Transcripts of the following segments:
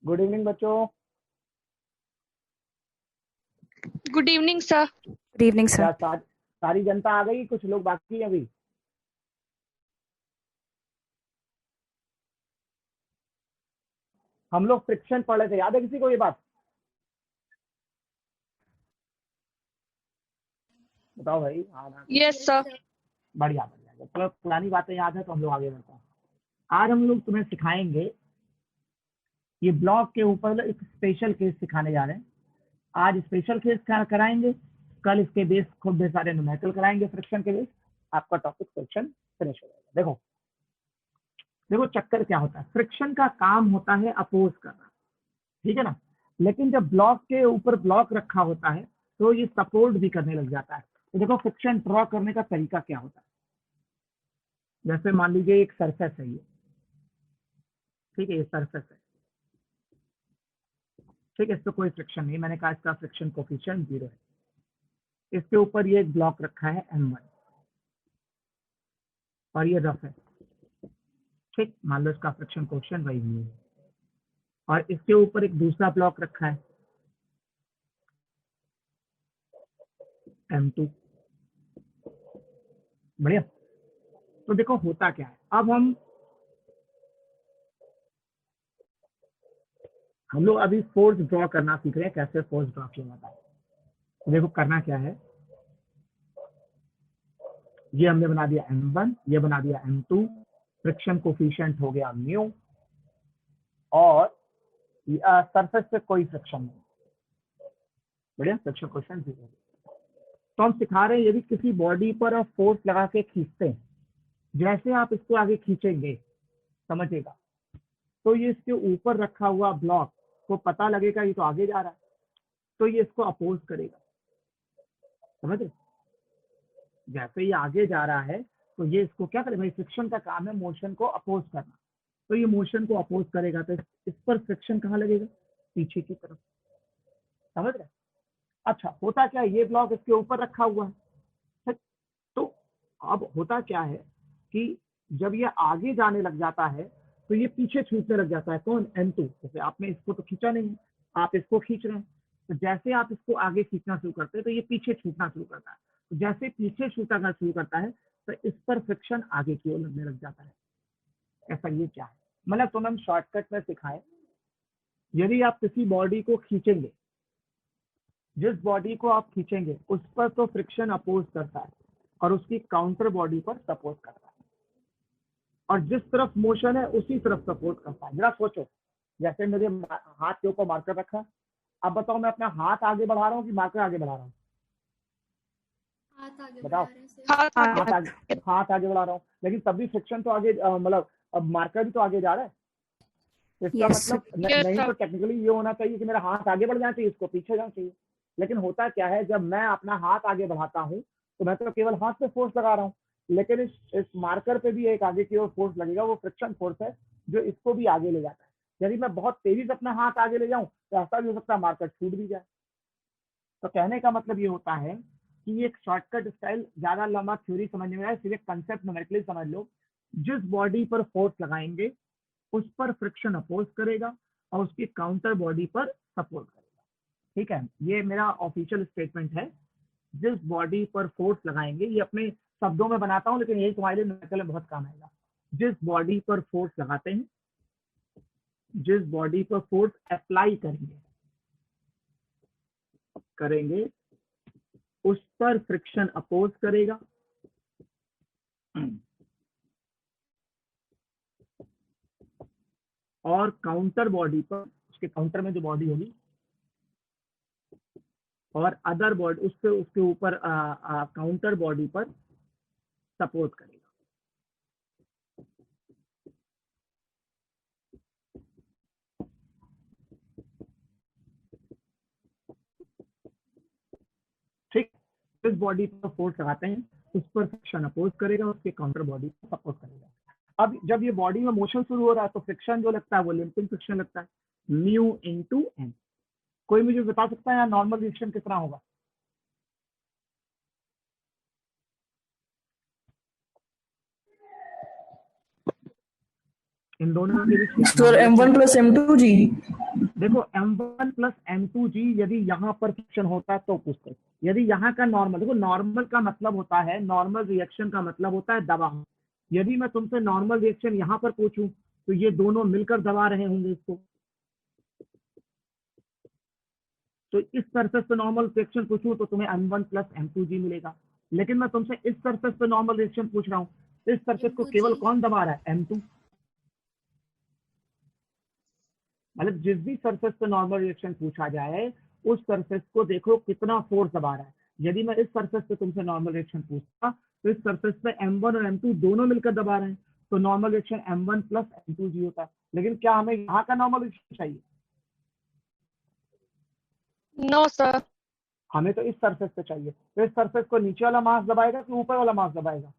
Good evening बच्चों। Good evening sir. Good evening क्या sir. सारी जनता आ गई? कुछ लोग बाकी हैं अभी। हम लोग फ्रिक्शन पढ़ रहे थे, याद है किसी को ये बात? बताओ भाई। हाँ, यस सर। बढ़िया बढ़िया। तो पुरानी बातें याद है तो हम लोग आगे बढ़ते हैं। आज हम लोग तुम्हें सिखाएंगे, ये ब्लॉक के ऊपर एक स्पेशल केस सिखाने जा रहे हैं। आज स्पेशल केस कराएंगे, कल इसके बेस खूब सारे न्यूमेरिकल कराएंगे फ्रिक्शन के बेस। आपका टॉपिक फ्रिक्शन फिनिश हो जाएगा। देखो देखो चक्कर क्या होता है। फ्रिक्शन का काम होता है अपोज करना, ठीक है ना। लेकिन जब ब्लॉक के ऊपर ब्लॉक रखा होता है तो ये सपोर्ट भी करने लग जाता है। तो देखो फ्रिक्शन ड्रॉ करने का तरीका क्या होता है। जैसे मान लीजिए एक सरफेस है ये, ठीक है, ये सरफेस है, ठीक है, इस पर कोई फ्रिक्शन नहीं। मैंने कहा इसका फ्रिक्शन कोफिशिएंट 0 है। इसके ऊपर ये एक ब्लॉक रखा है M1 और ये रफ है, ठीक। मान लो इसका फ्रिक्शन कोफिशिएंट वही है। और इसके ऊपर एक दूसरा ब्लॉक रखा है M2। बढ़िया। तो देखो होता क्या है। अब हम लोग अभी फोर्स ड्रॉ करना सीख रहे हैं, कैसे फोर्स ड्रॉ किया जाता है। तो देखो करना क्या है, ये हमने बना दिया M1, ये बना दिया M2, फ्रिक्शन कोफिशिएंट हो गया म्यू, और सरफेस पे कोई फ्रिक्शन नहीं। बढ़िया, फ्रिक्शन कोफिशिएंट 0। तो हम सिखा रहे हैं यदि किसी बॉडी पर आप फोर्स लगा के खींचते हैं, जैसे आप इसको आगे खींचेंगे, समझिएगा, तो ये इसके ऊपर रखा हुआ ब्लॉक को पता लगेगा ये तो आगे जा रहा है, तो ये इसको अपोज करेगा। समझे? जैसे ये आगे जा रहा है तो ये इसको क्या करेगा, फ्रिक्शन का काम है मोशन को अपोज करना। तो ये मोशन को अपोज करेगा तो इस पर फ्रिक्शन कहाँ लगेगा, पीछे की तरफ। समझ रहे? अच्छा, होता क्या है, ये ब्लॉक इसके ऊपर रखा हुआ है। तो अब होता क्या है कि जब ये आगे जाने लग जाता है तो ये पीछे छूटने लग जाता है। कौन? M2। जैसे आपने इसको तो खींचा नहीं, आप इसको खींच रहे हैं, तो जैसे आप इसको आगे खींचना शुरू करते हैं तो ये पीछे छूटना शुरू करता है। तो जैसे पीछे छूटना शुरू करता है तो इस पर फ्रिक्शन आगे की ओर लगने लग जाता है। ऐसा ये क्या है, मतलब तुम्हें हम शॉर्टकट में सिखाएं। यदि आप किसी बॉडी को खींचेंगे, जिस बॉडी को आप खींचेंगे उस पर तो फ्रिक्शन अपोज करता है और उसकी काउंटर बॉडी पर सपोर्ट करता है, और जिस तरफ मोशन है उसी तरफ सपोर्ट करता है। जरा सोचो, जैसे मेरे हाथ के ऊपर मार्कर रखा, अब बताओ मैं अपना हाथ आगे बढ़ा रहा हूँ कि मार्कर आगे बढ़ा रहा हूँ? बताओ। हाथ आगे बढ़ा रहा हूँ, लेकिन तब भी फ्रिक्शन तो आगे, मतलब अब मार्कर भी तो आगे जा रहा है। इसका मतलब नहीं तो टेक्निकली ये होना चाहिए कि मेरा हाथ आगे बढ़ जाना चाहिए, इसको पीछे जाना चाहिए। लेकिन होता क्या है, जब मैं अपना हाथ आगे बढ़ाता हूँ तो मैं तो केवल हाथ पे फोर्स लगा रहा हूँ, लेकिन इस मार्कर पे भी एक आगे की ओर फोर्स लगेगा, वो फ्रिक्शन फोर्स है जो इसको भी आगे ले जाता है। यदि मैं बहुत तेजी से अपना हाथ आगे ले जाऊं तो ऐसा भी हो सकता है मार्कर छूट भी जाए। तो कहने का मतलब ये होता है कि ये एक शॉर्टकट स्टाइल, ज्यादा लंबा थ्योरी समझने में आए, सिर्फ कंसेप्ट न्यूमेरिकली समझ लो। जिस बॉडी पर फोर्स लगाएंगे उस पर फ्रिक्शन अपोज करेगा और उसकी काउंटर बॉडी पर सपोर्ट करेगा। ठीक है, ये मेरा ऑफिशियल स्टेटमेंट है। जिस बॉडी पर फोर्स लगाएंगे, ये अपने शब्दों में बनाता हूं लेकिन यही तुम्हारे लिए न्यूमेरिकल में बहुत काम आएगा। जिस बॉडी पर फोर्स लगाते हैं, जिस बॉडी पर फोर्स अप्लाई करेंगे उस पर फ्रिक्शन अपोज करेगा और काउंटर बॉडी पर, उसके काउंटर में जो बॉडी होगी और अदर बॉडी उसके ऊपर काउंटर बॉडी पर सपोर्ट करेगा। ठीक, जिस बॉडी पर फोर्स लगाते हैं उस पर फ्रिक्शन अपोज करेगा, उसके काउंटर बॉडी पर सपोर्ट करेगा। अब जब ये बॉडी में मोशन शुरू हो रहा है तो फ्रिक्शन जो लगता है वो लिंपिंग फ्रिक्शन लगता है, म्यू इनटू एन। कोई मुझे बता सकता है यहाँ नॉर्मल रिएक्शन कितना होगा? इन दोनों के बीच सर M1 + M2 जी। देखो M1 + M2 जी, यदि यहाँ पर फ्रिक्शन होता है तो पूछते, यदि यहाँ का नॉर्मल, देखो नॉर्मल का मतलब होता है, नॉर्मल रिएक्शन का मतलब होता है दबाव। यदि मैं तुमसे नॉर्मल रिएक्शन यहाँ पर पूछूं तो ये दोनों मिलकर दबा रहे होंगे इसको, तो इस सरफेस पे नॉर्मल रिएक्शन पूछूं तो तुम्हें M1 + M2G मिलेगा। लेकिन मैं तुमसे इस सरफेस पे नॉर्मल रिएक्शन पूछ रहा हूँ, इस सरफेस को केवल कौन दबा रहा है? M2। मतलब जिस भी सरफेस पे नॉर्मल रिएक्शन पूछा जाए उस सरफेस को देखो कितना फोर्स दबा रहा है। यदि मैं इस सरफेस पे तुमसे नॉर्मल रिएक्शन पूछता तो इस सरफेस पे M1 और M2 दोनों मिलकर दबा रहे हैं, तो नॉर्मल रिएक्शन M1 + M2G होता है। लेकिन क्या हमें यहाँ का नॉर्मल रिएक्शन चाहिए? No sir. हमें तो इस सरफेस पे चाहिए। तो इस सरफेस को नीचे वाला मास दबाएगा कि ऊपर वाला मास दबाएगा?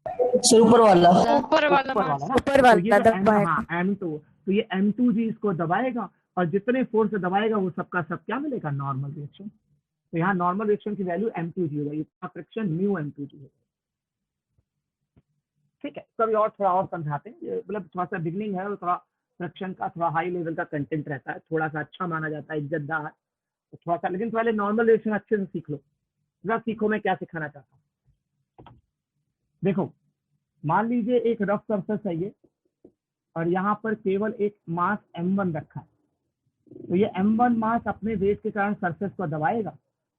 सर ऊपर वाला। ऊपर वाला ऊपर वाला मास। ना। ऊपर तो ये वाला जो दबाएगा। हाँ M2, तो ये M2G इसको दबाएगा और जितने फोर्स से दबाएगा वो सबका सब क्या मिलेगा? Normal reaction. तो यहाँ नॉर्मल रिएक्शन की वैल्यू M2G होगा, इसका फ्रिक्शन μM2G है। ठीक है, कभी और थोड़ा और समझाते हैं, मतलब थोड़ा सा बिगनिंग है और थोड़ा फ्रिक्शन का थोड़ा हाई लेवल का कंटेंट रहता है, थोड़ा सा अच्छा माना जाता है, इज्जतदार, तो थोड़ा सा। लेकिन पहले नॉर्मल रिएक्शन अच्छे से सीख लो। जरा सीखो मैं क्या सिखाना चाहता हूँ। देखो मान लीजिए एक रफ सरफेस है ये, और यहाँ पर केवल एक मास M1 रखा है, तो ये M1 मास अपने वेट के कारण सरफेस को दबाएगा,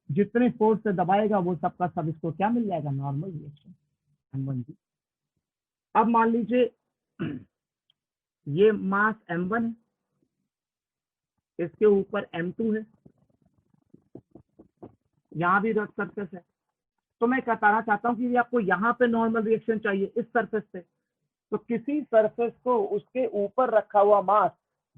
जितने फोर्स से दबाएगा वो सबका सब इसको क्या मिल जाएगा? Normal reaction M1G। अब मान लीजिए ये मास M1 है, इसके ऊपर M2 है, यहाँ भी रफ सरफेस है, तो मैं बताना चाहता हूँ कि आपको यहाँ पे नॉर्मल रिएक्शन चाहिए इस सरफेस पे, तो किसी सरफेस को उसके ऊपर रखा हुआ मास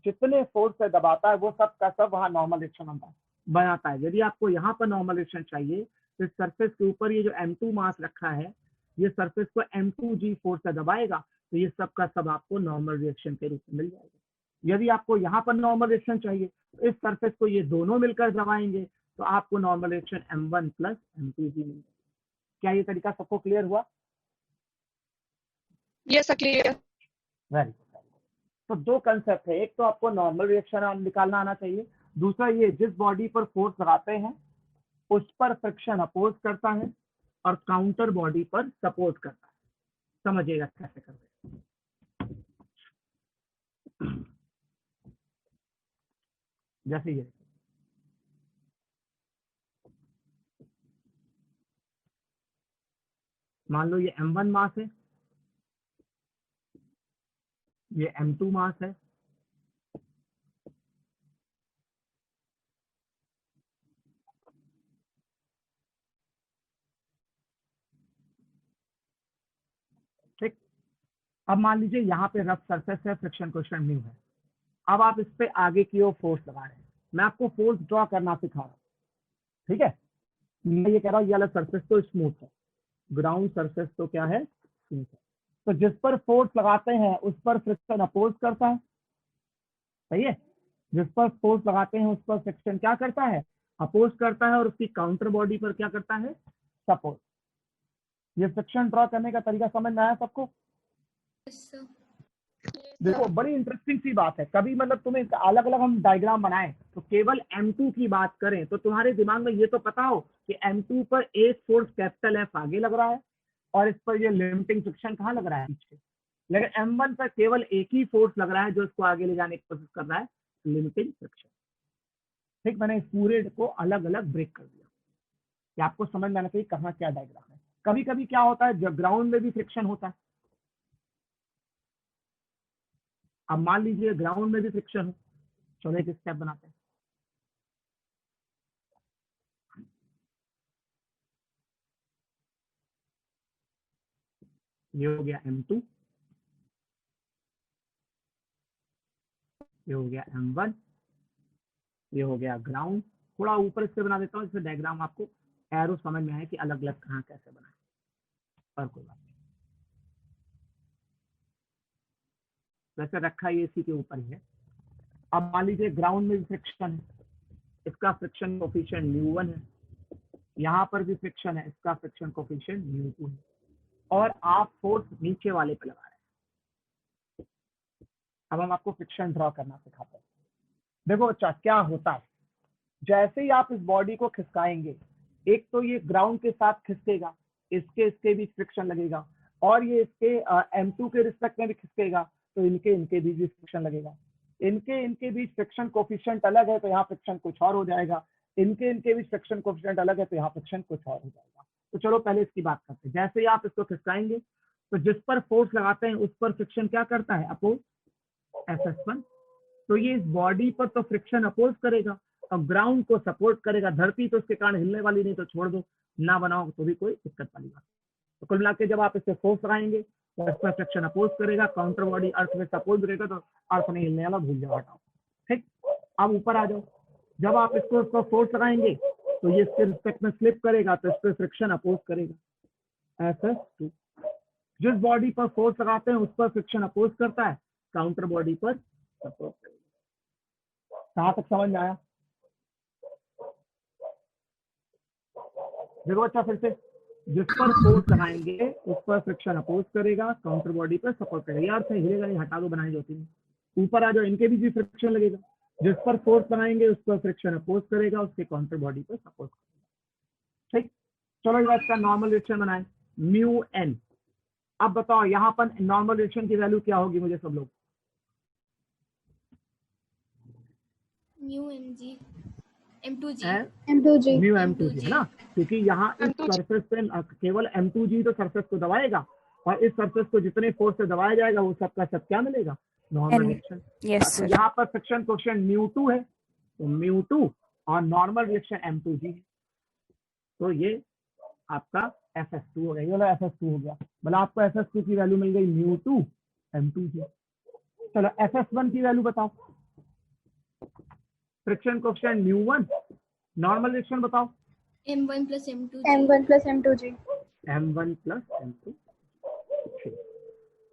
जितने फोर्स से दबाता है वो सब का सब वहां नॉर्मल रिएक्शन बनाता है। यदि आपको यहाँ पर नॉर्मल रिएक्शन चाहिए तो इस सरफेस के ऊपर ये जो M2 मास रखा है, ये सरफेस को M2G फोर्स से दबाएगा, तो ये सब का सब आपको नॉर्मल रिएक्शन के रूप में मिल जाएगा। यदि आपको यहाँ पर नॉर्मल रिएक्शन चाहिए तो इस सरफेस को ये दोनों मिलकर दबाएंगे, तो आपको नॉर्मल रिएक्शन M1 + M2G मिल जाएगा। क्या ये तरीका सबको क्लियर हुआ? Yes clear. Very good. तो दो कंसेप्ट है, एक तो आपको नॉर्मल रिएक्शन निकालना आना चाहिए, दूसरा ये जिस बॉडी पर फोर्स लगाते हैं उस पर फ्रिक्शन अपोज करता है और काउंटर बॉडी पर सपोर्ट करता है। समझिएगा कैसे करते हैं। जैसे ये मान लो ये M1 मास है, ये M2 मास है, ठीक। अब मान लीजिए यहाँ पे रफ सरफेस है, फ्रिक्शन कोएफिशिएंट म्यू है। अब आप इस पे आगे की ओर फोर्स लगा रहे हैं, मैं आपको फोर्स ड्रॉ करना सिखा रहा हूँ, ठीक है। मैं ये कह रहा हूँ ये वाला सरफेस तो स्मूथ है, ग्राउंड सरफेस तो क्या है? स्मूथ है। तो जिस पर फोर्स लगाते हैं उस पर फ्रिक्शन अपोज करता है, सही है। जिस पर फोर्स लगाते हैं उस पर फ्रिक्शन क्या करता है? अपोज करता है, और उसकी काउंटर बॉडी पर क्या करता है? सपोर्ट। ये फ्रिक्शन ड्रॉ करने का तरीका समझ में आया सबको? देखो बड़ी इंटरेस्टिंग सी बात है, कभी मतलब तुम्हें अलग अलग हम डायग्राम बनाए तो केवल M2 की बात करें तो तुम्हारे दिमाग में ये तो पता हो कि M2 पर एक फोर्स कैपिटल F आगे लग रहा है और इस पर ये लिमिटिंग फ्रिक्शन कहाँ लग रहा है? पीछे। लेकिन M1 पर केवल एक ही फोर्स लग रहा है जो इसको आगे ले जाने की कोशिश कर रहा है, लिमिटिंग फ्रिक्शन। ठीक, मैंने इस पूरे को अलग अलग ब्रेक कर दिया कि आपको समझ में आना चाहिए कहाँ क्या डायग्राम है। कभी कभी क्या होता है, जब ग्राउंड में भी फ्रिक्शन होता है। अब मान लीजिए ग्राउंड में भी फ्रिक्शन हो, चलो एक स्टेप बनाते हैं। ये हो गया M2, ये हो गया M1, ये हो गया ग्राउंड। थोड़ा ऊपर से बना देता हूँ इससे डायग्राम आपको एरो समझ में आए कि अलग अलग कहाँ कैसे बनाए, और कोई बात नहीं। वैसे रखा ये इसी के ऊपर ही है। अब मान लीजिए ग्राउंड में भी फ्रिक्शन है, इसका फ्रिक्शन कोफिशिएंट μ1 है, यहाँ पर भी फ्रिक्शन है, इसका फ्रिक्शन कोफिशिएंट μ2 है, और आप फोर्स नीचे वाले पे लगा रहे हैं। अब हम आपको फ्रिक्शन ड्रॉ करना सिखाते हैं। देखो बच्चा क्या होता है, जैसे ही आप इस बॉडी को खिसकाएंगे, एक तो ये ग्राउंड के साथ खिसकेगा, इसके बीच फ्रिक्शन लगेगा, और ये इसके M2 के रिस्पेक्ट में भी खिसकेगा, तो इनके बीच भी फ्रिक्शन लगेगा। इनके बीच फ्रिक्शन कोफिशिएंट अलग है, तो यहाँ फ्रिक्शन कुछ और हो जाएगा। इनके बीच फ्रिक्शन कोफिशिएंट अलग है, तो यहाँ फ्रिक्शन कुछ और हो जाएगा। तो चलो पहले इसकी बात करते हैं। जैसे ही आप इसको खिसकाएंगे, तो जिस पर फोर्स लगाते हैं उस पर फ्रिक्शन क्या करता है, अपोज, F(S1). तो ये इस बॉडी पर तो फ्रिक्शन अपोज करेगा और ग्राउंड को सपोर्ट करेगा। धरती तो इसके कारण हिलने वाली नहीं, तो छोड़ दो, ना बनाओ तो भी कोई दिक्कत वाली बात। तो कुल मिला के जब आप इससे फोर्स लगाएंगे तो इस पर फ्रिक्शन अपोज करेगा, काउंटर बॉडी अर्थ में सपोज रहेगा, तो अर्थ नहीं हिलने वाला, भूल जाओ, हटाओ। ठीक, अब ऊपर आ जाओ। जब आप इसको फोर्स लगाएंगे तो ये इसके रिस्पेक्ट में स्लिप करेगा, तो इस पर फ्रिक्शन अपोज करेगा, F(S2). जिस बॉडी पर फोर्स लगाते हैं उस पर फ्रिक्शन अपोज करता है, काउंटर बॉडी पर सपोर्ट करेगा। कहां तक समझ में आया? देखो अच्छा, फिर से, जिस पर फोर्स लगाएंगे उस पर फ्रिक्शन अपोज करेगा, काउंटर बॉडी पर सपोर्ट करेगा। यार से हिलेगा नहीं, हटा दो, बनाई जाती है। ऊपर आ जाओ, इनके बीच भी फ्रिक्शन लगेगा। जिस पर फोर्स लगाएंगे उस पर फ्रिक्शन अपोज करेगा, उसके काउंटर बॉडी पर सपोर्ट करेगा। ठीक, चलो इस बात का नॉर्मल रिएक्शन बनाए, μn। अब बताओ यहाँ पर नॉर्मल रिएक्शन की वैल्यू क्या होगी, मुझे सब लोग? μmg m2g M2G है ना, क्योंकि यहाँ इस M2G। सरफेस पे केवल M2G तो सरफेस को दबाएगा, और इस सरफेस को जितने फोर्स से दबाया जाएगा वो सबका सब क्या मिलेगा, नॉर्मल रिएक्शन। यस तो सर। यहाँ पर फ्रिक्शन कोएफिशिएंट μ2 है, तो μ2 और नॉर्मल रिएक्शन M2G है, तो ये आपका F(S2) हो गया। ये वाला F(S2) हो गया, मतलब आपको F(S2) की वैल्यू मिल गई μ2 M2G। चलो F(S1) की वैल्यू बताओ। फ्रिक्शन कोएफिशिएंट μ1, नॉर्मल रिएक्शन बताओ। m1 plus m2g M1 plus M2G M1 plus M2।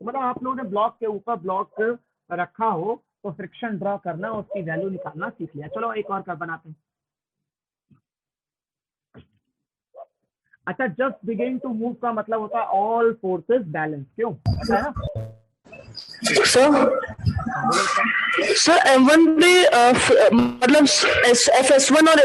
मतलब आप लोगों ने ब्लॉक के ऊपर ब्लॉक रखा हो तो फ्रिक्शन ड्रॉ करना, उसकी वैल्यू निकालना सीख लिया। चलो एक और कर बनाते हैं। अच्छा, जस्ट बिगिन टू मूव का मतलब होता है ऑल फोर्सेस बैलेंस, क्यों पता है ना? सर हाँ, बोलो सर। सर M1 पे मतलब F(S1) और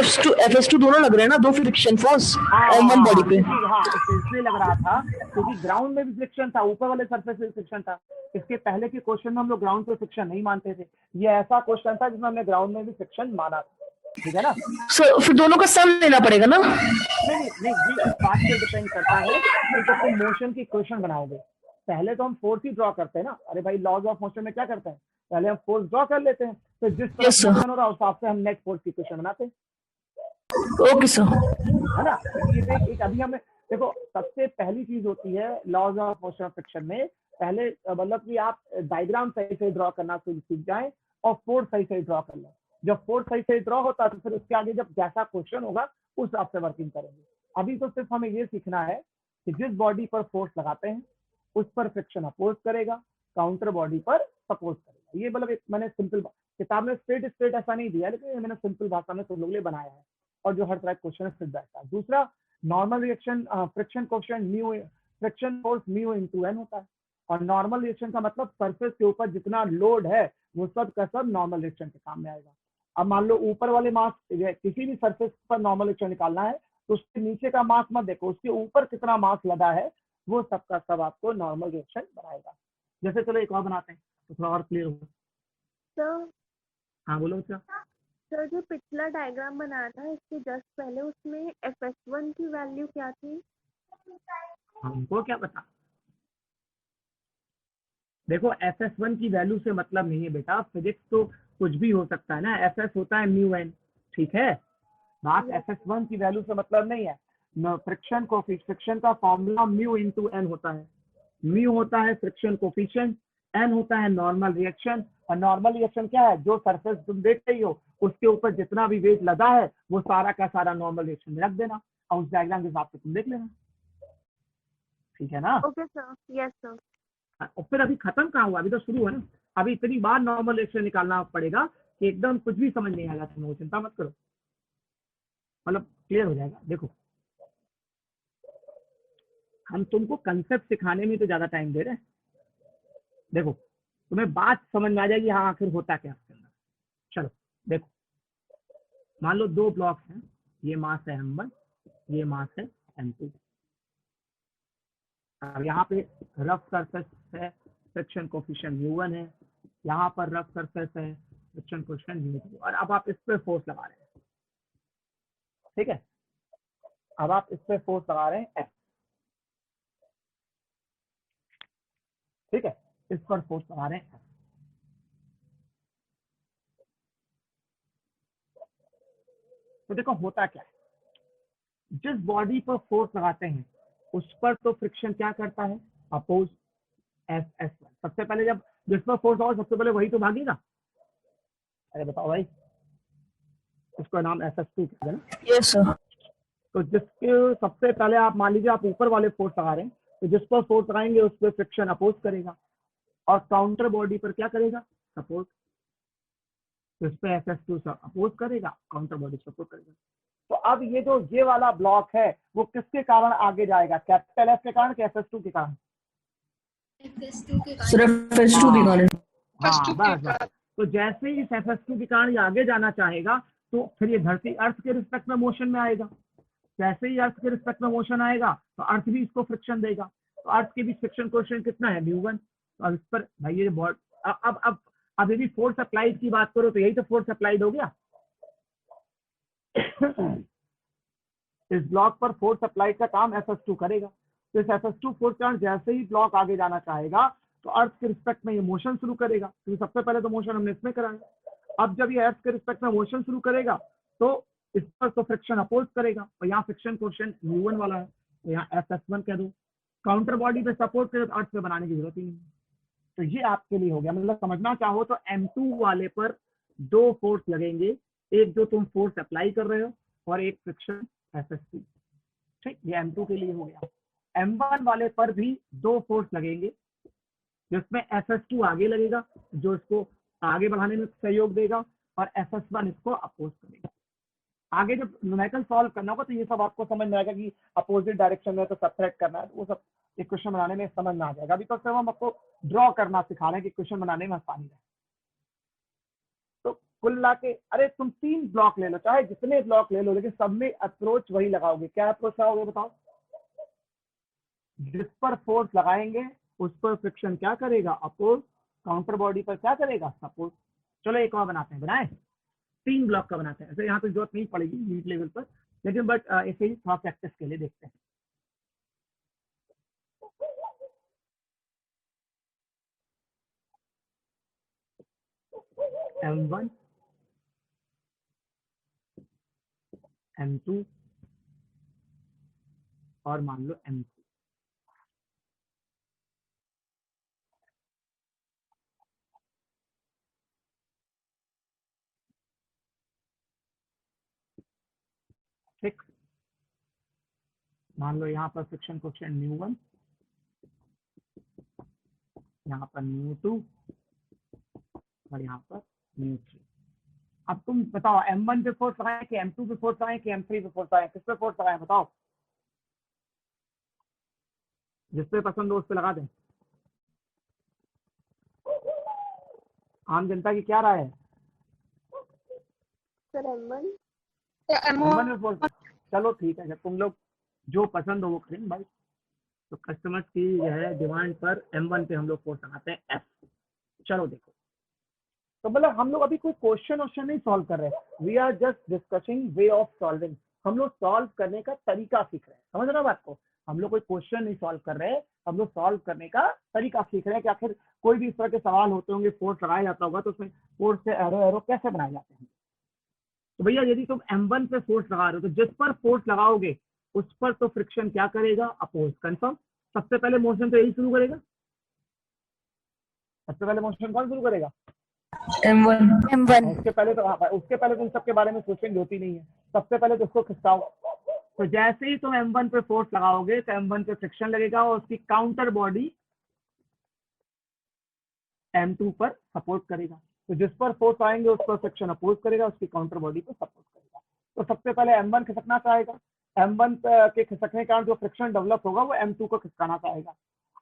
F(S2) दोनों लग रहे हैं ना, दो फ्रिक्शन फोर्स M1 बॉडी पे। हाँ, इसलिए लग रहा था क्योंकि ग्राउंड में भी फ्रिक्शन था, ऊपर वाले सरफेस पे फ्रिक्शन था। इसके पहले के क्वेश्चन में हम लोग ग्राउंड पे फ्रिक्शन नहीं मानते थे, ये ऐसा क्वेश्चन था जिसमें हमने ग्राउंड में भी फ्रिक्शन माना था। ठीक है ना? सर फिर दोनों का सम लेना पड़ेगा ना? नहीं, ये इस बात पे डिपेंड करता है कि जब तुम मोशन की इक्वेशन बनाओगे, पहले तो हम फोर्स ही ड्रॉ करते हैं ना। अरे भाई, लॉज ऑफ मोशन में क्या करते हैं, पहले हम फोर्स ड्रॉ कर लेते हैं, तो जिस तरह Yes, sir. मोशन हो रहा है उस हिसाब से हम नेट फोर्स की इक्वेशन बनाते हैं, ओके सर। है ना? ये एक अभी हमें देखो, सबसे पहली चीज होती है लॉज ऑफ मोशन फ्रिक्शन में, पहले मतलब कि आप डायग्राम सही से ड्रॉ करना सीख जाएं और फोर्स सही से ड्रॉ कर लें। जब फोर्स सही से ड्रॉ होता है तो फिर उसके आगे जब जैसा क्वेश्चन होगा उस हिसाब से वर्किंग करेंगे। अभी तो सिर्फ हमें ये सीखना है कि जिस बॉडी पर फोर्स लगाते हैं उस पर फ्रिक्शन अपोज करेगा, काउंटर बॉडी पर सपोज करेगा। ये मतलब मैंने सिंपल, किताब में स्ट्रेट ऐसा नहीं दिया, लेकिन ये मैंने सिंपल भाषा में तुम लोग लिए बनाया है, और जो हर तरह क्वेश्चन फिट बैठता है। दूसरा, normal reaction friction coefficient mu, friction force mu into N होता है, और नॉर्मल रिएक्शन का मतलब सरफेस के ऊपर जितना लोड है वो सब का सब नॉर्मल रिएक्शन के काम में आएगा। अब मान लो ऊपर वाले मास, किसी भी सरफेस पर नॉर्मल रिएक्शन निकालना है तो उसके नीचे का मास मत देखो, उसके ऊपर कितना मास लगा है वो सब का सब आपको नॉर्मल रिएक्शन बनाएगा। जैसे चलो एक और बनाते हैं तो थोड़ा और क्लियर होगा। सर हाँ बोलो बच्चा। सर जो पिछला डायग्राम बनाया था इसके जस्ट पहले, उसमें F(S1) की वैल्यू क्या थी? हमको क्या पता, देखो F(S1) की वैल्यू से मतलब नहीं है बेटा, फिजिक्स तो कुछ भी हो सकता है ना। Fs होता है μn, ठीक है, बात F(S1) की वैल्यू से मतलब नहीं है। फ्रिक्शन कोफिशिएंट का फॉर्मूला म्यू इनटू एन होता है। म्यू होता है फ्रिक्शन कोफिशिएंट, एन होता है नॉर्मल रिएक्शन, और नॉर्मल रिएक्शन क्या है, जो सरफेस तुम देख रही हो उसके ऊपर जितना भी वेट लगा है वो सारा का सारा नॉर्मल रिएक्शन में रख देना, और उस डायग्राम के हिसाब से तुम देख लेना। ठीक है ना? Okay sir, yes sir. और फिर अभी खत्म कहाँ हुआ, अभी तो शुरू है ना। अभी इतनी बार नॉर्मल रिएक्शन निकालना पड़ेगा कि एकदम कुछ भी समझ नहीं आएगा, तुम चिंता मत करो, मतलब क्लियर हो जाएगा। देखो, हम तुमको कंसेप्ट सिखाने में तो ज्यादा टाइम दे रहे हैं। देखो, तुम्हें बात समझ में आ जाएगी हाँ आखिर होता क्या इसके अंदर। चलो देखो, मान लो दो ब्लॉक्स हैं, ये मास है m1, ये मास है m2। अब यहाँ पे रफ सरफेस है, फ्रिक्शन कोफिशिएंट u1 है, यहाँ पर रफ सरफेस है, फ्रिक्शन कोफिशिएंट u2, और अब आप इस पे फोर्स लगा रहे हैं, ठीक है। अब आप इस पे फोर्स लगा रहे हैं F, ठीक है, इस पर फोर्स लगा रहे हैं F। तो देखो होता क्या है, जिस बॉडी पर फोर्स लगाते हैं उस पर तो फ्रिक्शन क्या करता है, अपोज F(S1). सबसे पहले जब जिस पर फोर्स लगाओ सबसे पहले वही तो भागेगा। अरे बताओ भाई, उसका नाम F(S2) है ना। Yes sir. तो जिसके सबसे पहले आप मान लीजिए आप ऊपर वाले फोर्स लगा रहे हैं, तो जिस पर फोर्स लगाएंगे उस पर फ्रिक्शन अपोज करेगा, और काउंटर बॉडी पर क्या करेगा, सपोर्ट। तो इस पे F(S2) अपोज करेगा, काउंटर बॉडी सपोर्ट करेगा। तो अब ये जो ये वाला ब्लॉक है वो किसके कारण आगे जाएगा, कैपिटल F के कारण कि F(S2) के कारण? FS2 के कारण। सिर्फ F(S2) के कारण। हाँ बस बस। तो जैसे ही इस F(S2) के कारण ये आगे जाना चाहेगा तो फिर ये धरती अर्थ के रिस्पेक्ट में मोशन में आएगा। जैसे ही अर्थ के रिस्पेक्ट में मोशन आएगा तो अर्थ भी इसको फ्रिक्शन देगा। तो अर्थ के बीच फ्रिक्शन कोएफिशिएंट कितना है, μ1। तो अब इस पर भाई ये बहुत अब यदि फोर्स अप्लाइड की बात करो तो यही तो फोर्स अप्लाइड हो गया। इस ब्लॉक पर फोर्स अप्लाइड का काम F(S2) करेगा। तो इस F(S2) फोर्स कारण जैसे ही ब्लॉक आगे जाना चाहेगा तो अर्थ के रिस्पेक्ट में ये मोशन शुरू करेगा, क्योंकि सबसे पहले तो मोशन हमने इसमें कराया। अब जब ये अर्थ के रिस्पेक्ट में मोशन शुरू करेगा तो इस पर तो फ्रिक्शन अपोज करेगा, और यहाँ फ्रिक्शन कोएफिशिएंट u1 वाला है, तो यहाँ F(S1) कह दो। काउंटर बॉडी पे सपोर्ट करे तो अर्थ पे बनाने की जरूरत ही नहीं। तो ये आपके लिए हो गया, मतलब समझना चाहो तो m2 वाले पर दो फोर्स लगेंगे, एक जो तुम फोर्स अप्लाई कर रहे हो और एक फ्रिक्शन F(S2). ठीक, ये m2 के लिए हो गया। m1 वाले पर भी दो फोर्स लगेंगे, जिसमें F(S2) आगे लगेगा जो इसको आगे बढ़ाने में सहयोग देगा, और F(S1) इसको अपोज करेगा। आगे जब न्यूमेरिकल सॉल्व करना होगा तो ये सब आपको समझ में आएगा कि अपोजिट डायरेक्शन में तो सबट्रैक्ट करना है, तो वो सब एक क्वेश्चन बनाने में समझ में आ जाएगा। अभी तो सिर्फ हम आपको ड्रॉ करना सिखा रहे हैं कि क्वेश्चन बनाने में आसानी रहे। तो कुल ला के अरे तुम 3 ब्लॉक ले लो, चाहे जितने ब्लॉक ले लो, लेकिन सब में अप्रोच वही लगाओगे। क्या अप्रोच लगाओगे बताओ? जिस पर फोर्स लगाएंगे उस पर फ्रिक्शन क्या करेगा, अपोज। काउंटर बॉडी पर क्या करेगा, सपोर्ट। चलो एक और बनाते हैं, बनाए 3 ब्लॉक का बनाते हैं। ऐसे यहाँ पे जरूरत नहीं पड़ेगी नीट लेवल पर, लेकिन बट ऐसे ही थोड़ा प्रैक्टिस के लिए देखते हैं। m1 m2 और मान लो m3। ठीक, मान लो यहाँ पर फ्रिक्शन कोएफिशिएंट μ1, यहाँ पर μ2 और यहाँ पर μ3। अब तुम बताओ m1 पे फोर्स लगाए कि m2 पे फोर्स लगाए कि m3 पे फोर्स लगाए, किस पे फोर्स लगाए बताओ? जिस पे पसंद हो उस पे लगा दें। आम जनता की क्या राय है? Sir M1। m1 पे फोर्स, चलो ठीक है, जब तुम लोग जो पसंद हो वो करें भाई। तो कस्टमर्स की जो है डिमांड पर m1 पे हम लोग फोर्स लगाते हैं F। चलो देखो, तो मतलब हम लोग अभी कोई क्वेश्चन नहीं सॉल्व कर रहे हैं, we are just discussing way of solving. हम लोग सॉल्व करने का तरीका सीख रहे हैं, समझ रहे हो बात को? हम लोग कोई क्वेश्चन नहीं सॉल्व कर रहे हैं, हम लोग सॉल्व करने का तरीका सीख रहे हैं कि आखिर कोई भी इस तरह के सवाल होते होंगे, फोर्स लगाया जाता होगा तो उसमें फोर्स से एरो कैसे बनाए जाते हैं। तो भैया यदि तुम m1 पे फोर्स लगा रहे हो तो जिस पर फोर्स लगाओगे उस पर तो फ्रिक्शन क्या करेगा, अपोज। कंफर्म? सबसे पहले मोशन तो यही शुरू करेगा, सबसे पहले मोशन कौन शुरू करेगा, m1। उसके पहले तो उन सबके बारे में सोचेंगे होती नहीं है, सबसे पहले तो उसको खिसकाओ। तो जैसे ही तुम m1 पे फोर्स लगाओगे तो m1 पे फ्रिक्शन लगेगा और उसकी काउंटर बॉडी m2 पर सपोर्ट करेगा। तो जिस पर फोर्स आएंगे उस पर फ्रिक्शन अपोज करेगा, उसकी काउंटर बॉडी पर सपोर्ट करेगा। तो सबसे पहले m1 खिसकना चाहेगा, m1 के खिसकने के कारण जो फ्रिक्शन डेवलप होगा वो m2 को खिसकाना चाहेगा।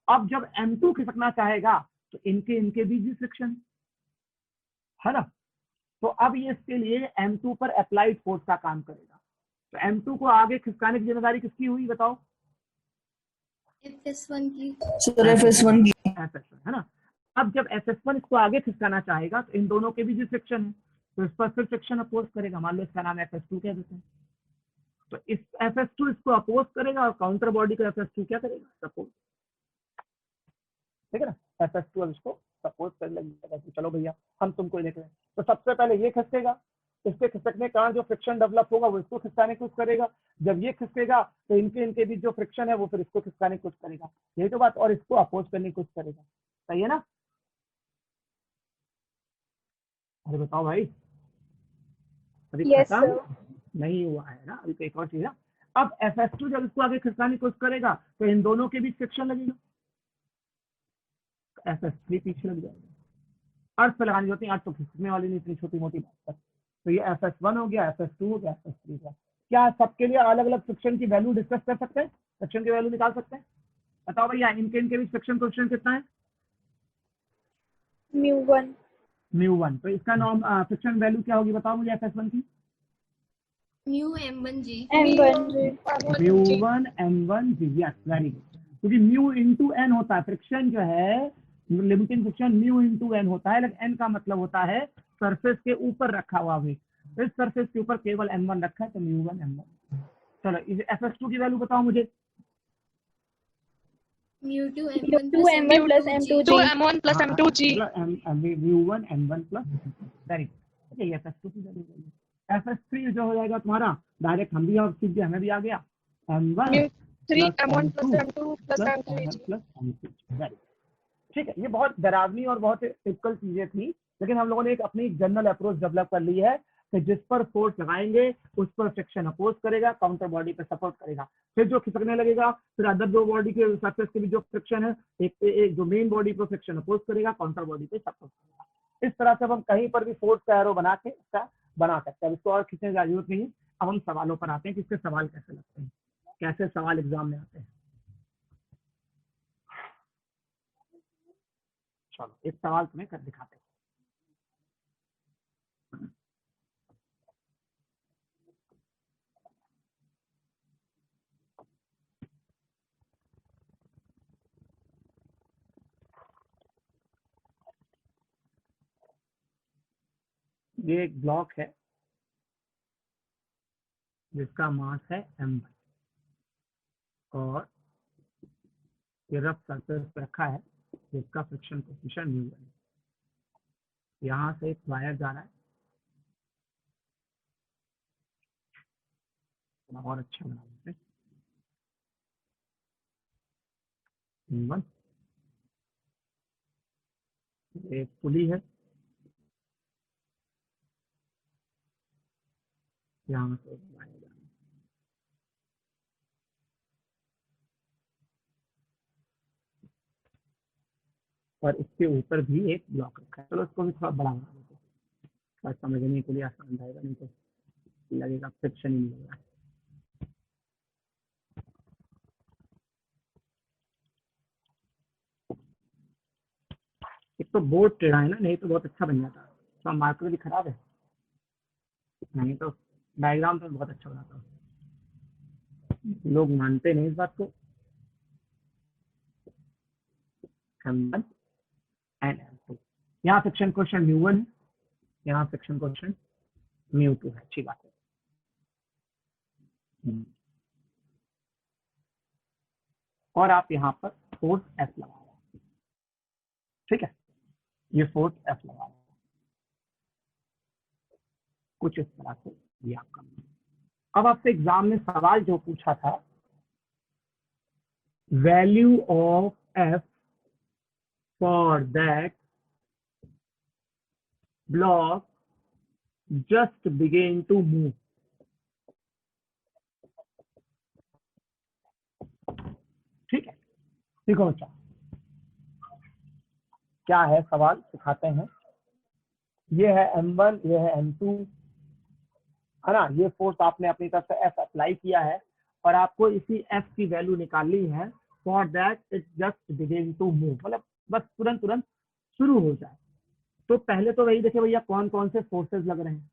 अब जब m2 खिसकना चाहेगा तो इनके इनके बीच भी फ्रिक्शन है ना। तो अब ये इसके लिए M2 पर अप्लाइड फोर्स का काम करेगा। तो M2 को आगे खिसकाने की जिम्मेदारी किसकी हुई बताओ? FS1 की। सर FS1 की। FS1 है ना। अब जब FS1 इसको आगे खिसकाना चाहेगा तो इन दोनों के बीच भी फ्रिक्शन है, तो इस पर फिर फ्रिक्शन अपोज करेगा। मान लो इसका नाम FS2 कह देते हैं। तो इस FS2 इसको अपोज करेगा और काउंटर बॉडी को FS2 क्या करेगा? सपोज। ठीक है ना। FS2 अब इसको सपोज कर लगेगा कि चलो भैया हम तुमको देख रहे हैं। तो सबसे पहले ये खिसकेगा, इसके खिसकने के कारण जो फ्रिक्शन डेवलप होगा वो इसको खिसकाने की कोशिश करेगा। जब ये खिसकेगा तो इनके इनके बीच जो फ्रिक्शन है वो फिर इसको खिसकाने की कोशिश करेगा। यही तो बात, और इसको अपोज करने की कोशिश करेगा। सही है ना? अरे बताओ भाई, अभी खत्म नहीं हुआ है ना, अभी तो एक और चीज है। अब FS2 जब इसको आगे खिसकाने की कोशिश करेगा तो इन दोनों के बीच फ्रिक्शन लगेगा, FS3 पीछे लग जाएगा। अर्थ पे लगानी होती है, अर्थ तो खिसकने वाली नहीं, इतनी छोटी मोटी बात है। तो ये FS1 हो गया, FS2 हो गया, FS3 हो गया। क्या सबके लिए अलग अलग फ्रिक्शन की वैल्यू डिस्कस कर सकते हैं? फ्रिक्शन की वैल्यू निकाल सकते हैं? बताओ भैया, इनके इनके बीच फ्रिक्शन कोएफिशिएंट कितना है? μ1। तो इसका नॉर्म फ्रिक्शन वैल्यू क्या होगी बताओ मुझे FS1 की? μm1g। μ1 m1g। Yes, very good. क्योंकि म्यू इंटू एन होता है फ्रिक्शन जो है, limiting friction mu into N होता है, लेकिन एन का मतलब होता है सरफेस के ऊपर रखा हुआ वेट। इस सरफेस के ऊपर केवल m1 रखा है तो μ1 m1। चलो इस FS2 की वैल्यू बताओ मुझे। μ2 m1 plus m2g। तो m1 plus m2g। μ1 m1 plus. Very good. ये FS2 की वैल्यू। FS3 जो हो जाएगा तुम्हारा डायरेक्ट, हम भी और सीख गए, हमें भी आ गया m1 3 m1 plus m2 plus m3। ठीक है। ये बहुत डरावनी और बहुत टिपिकल चीजें थी, लेकिन हम लोगों ने एक अपनी जनरल अप्रोच डेवलप कर ली है कि जिस पर फोर्स लगाएंगे उस पर फ्रिक्शन अपोज करेगा, काउंटर बॉडी पे सपोर्ट करेगा। फिर जो खिसकने लगेगा फिर अदर दो बॉडी के सरफेस के भी जो फ्रिक्शन है, एक जो मेन बॉडी पर फ्रिक्शन अपोज करेगा, काउंटर बॉडी पे सपोर्ट करेगा। इस तरह से हम कहीं पर भी फोर्स का एरो बना के इसका बना सकते हैं। इसको और खींचने की जरूरत नहीं। अब हम सवालों पर आते हैं कि इसके सवाल कैसे लगते हैं, कैसे सवाल एग्जाम में आते हैं। चलो एक सवाल तुम्हें कर दिखाते हैं। ये एक ब्लॉक है जिसका मास है m1 और ये रफ सरफेस पे रखा है जिसका फ्रिक्शन कोएफिशिएंट μ1 है। यहाँ से एक वायर जा रहा है, और अच्छा बना देते हैं m1। एक पुली है, यहाँ से एक वायर जा रहा है। और इसके ऊपर भी एक ब्लॉक रखा है। चलो इसको भी थोड़ा बड़ा बना देते हैं, समझने के लिए आसान रहेगा, नहीं तो लगेगा फ्रिक्शन ही नहीं लग रहा है। एक तो बोर्ड टेढ़ा है ना, नहीं तो बहुत अच्छा बन जाता। तो मार्कर भी खराब है, नहीं तो डायग्राम तो बहुत अच्छा बनाता हूँ। लोग मानते नहीं इस बात को। m1 and m2। यहाँ फ्रिक्शन कोएफिशिएंट μ1 है, यहाँ फ्रिक्शन कोएफिशिएंट μ2 है। अच्छी बात है। और आप यहाँ पर फोर्स F लगा रहे हैं। ठीक है, ये फोर्स F लगा रहे हैं कुछ इस तरह से। ये आपका अब आपसे एग्जाम में सवाल जो पूछा था, value of F for that block just begin to move. ठीक है, देखो बच्चा क्या है सवाल, सिखाते हैं। ये है m1, ये है m2, है ना। ये फोर्स आपने अपनी तरफ से F अप्लाई किया है और आपको इसी F की वैल्यू निकालनी है for that it just begin to move. मतलब बस तुरंत शुरू हो जाए। तो पहले तो वही देखे भैया कौन कौन से फोर्सेस लग रहे हैं।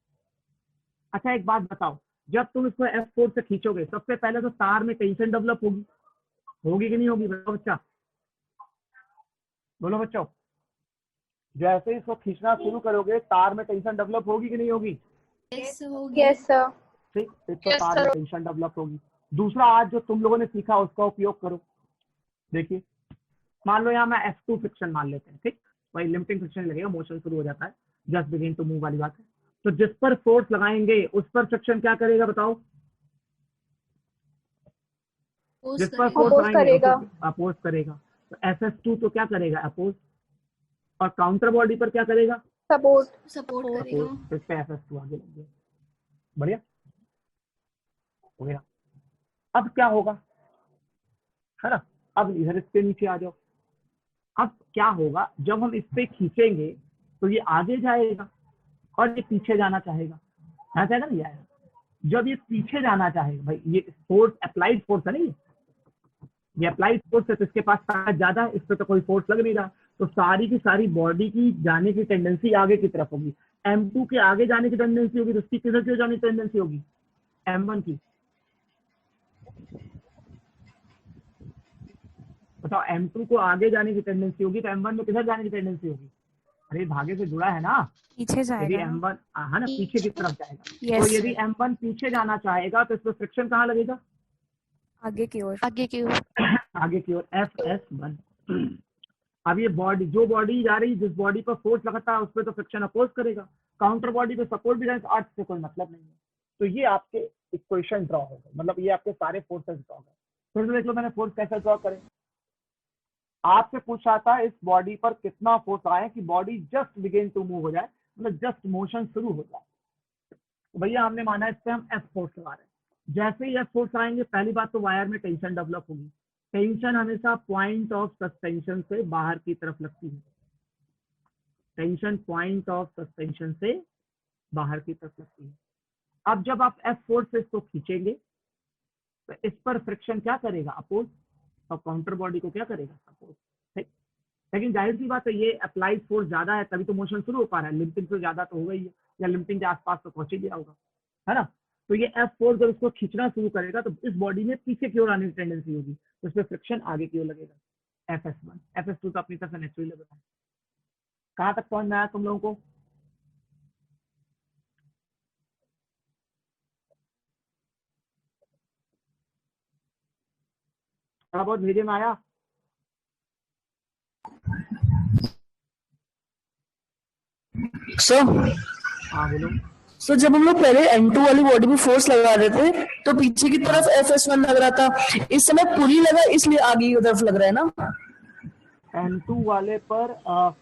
अच्छा एक बात बताओ, जब तुम इसको F4 से खींचोगे सबसे पहले तो तार में टेंशन डेवलप होगी, होगी कि नहीं होगी? बताओ बच्चा, बोलो बच्चों। जैसे इसको खींचना शुरू करोगे तार में टेंशन डेवलप होगी कि नहीं होगी? यस होगी। Yes sir. ठीक, एक तो तार में टेंशन डेवलप होगी। दूसरा, आज जो तुम लोगों ने सीखा उसका उपयोग करो। देखिए मान लो यहाँ मैं F2 फ्रिक्शन मान लेते हैं, ठीक, वही लिमिटिंग फ्रिक्शन लगेगा, मोशन शुरू हो जाता है, जस्ट बिगिन टू मूव वाली बात है। तो जिस पर फोर्स लगाएंगे उस पर फ्रिक्शन क्या करेगा बताओ? जिस पर फोर्स Oppose करेगा। अपोज करेगा। तो FS2 तो क्या करेगा? अपोज। और काउंटर बॉडी पर क्या करेगा? सपोर्ट। सपोर्ट करेगा। तो इस पे FS2 आगे लग गया। बढ़िया हो गया। अब क्या होगा, है ना? अब इधर इसके नीचे आ जाओ। अब क्या होगा, जब हम इस पे खींचेंगे तो ये आगे जाएगा और ये पीछे जाना चाहेगा, है ना? नहीं आएगा। जब ये पीछे जाना चाहेगा, भाई ये फोर्स अप्लाइड फोर्स है, नहीं ये अप्लाइड फोर्स है, तो इसके पास ताकत ज्यादा है, इस पे तो कोई फोर्स लग नहीं रहा, तो सारी की सारी बॉडी की जाने की टेंडेंसी आगे की तरफ होगी। M2 के आगे जाने की टेंडेंसी होगी, तो उसकी किधर की जाने की टेंडेंसी होगी? M1 की। बताओ, M2 को आगे जाने की टेंडेंसी होगी तो M1 में किधर जाने की टेंडेंसी होगी? अरे धागे से जुड़ा है ना, पीछे यदि जाएगा। M1 है ना पीछे की तरफ जाएगा, Yes, तो यदि M1 पीछे जाना चाहेगा तो इसमें फ्रिक्शन कहाँ लगेगा? आगे की ओर। आगे की ओर। आगे की ओर, FS1। अब ये बॉडी, जो बॉडी जा रही, जिस बॉडी पर फोर्स लगाता है उस पर तो फ्रिक्शन अपोज करेगा, काउंटर बॉडी पे सपोर्ट भी जाए, अर्थ से कोई मतलब नहीं है। तो ये आपके इक्वेशन ड्रॉ हो गए, मतलब ये आपके सारे फोर्सेस ड्रॉ गए। फिर से देख लो मैंने फोर्स कैसे ड्रॉ करे। आपसे पूछा था इस बॉडी पर कितना फोर्स आए कि body just begin to move हो जाए, मतलब जस्ट मोशन शुरू हो जाए। तो भैया हमने माना इस पे हम F फोर्स लगा रहे हैं। जैसे ही F फोर्स आएंगे, पहली बात तो वायर में टेंशन डेवलप होगी। टेंशन हमेशा पॉइंट ऑफ सस्पेंशन से बाहर की तरफ लगती है। टेंशन पॉइंट ऑफ सस्पेंशन से बाहर की तरफ लगती है। अब जब आप F फोर्स से इसको खींचेंगे तो इस पर फ्रिक्शन क्या करेगा? अपोज। और काउंटर बॉडी को क्या करेगा? सपोर्ट। ठीक, लेकिन जाहिर सी बात है ये अप्लाइड फोर्स ज्यादा है तभी तो मोशन शुरू हो पा रहा है, लिमिटिंग से ज्यादा तो होगा ही है, या लिमिटिंग के आसपास तो पहुंच ही गया होगा, है ना? तो ये F फोर्स जब इसको खींचना शुरू करेगा तो इस बॉडी में पीछे की ओर आने की टेंडेंसी होगी, तो इस पर फ्रिक्शन आगे की ओर लगेगा। FS1। FS2 तो अपनी तरफ से नेचुरली लग रहा है। कहाँ तक समझ में आया तुम लोगों को? थोड़ा बहुत भेजे में आया? सर हाँ बोलो। सो जब हम लोग पहले M2 वाली बॉडी में फोर्स लगा रहे थे तो पीछे की तरफ FS1 लग रहा था, इस समय पुली लगा इसलिए आगे की तरफ लग रहा है ना? M2 वाले पर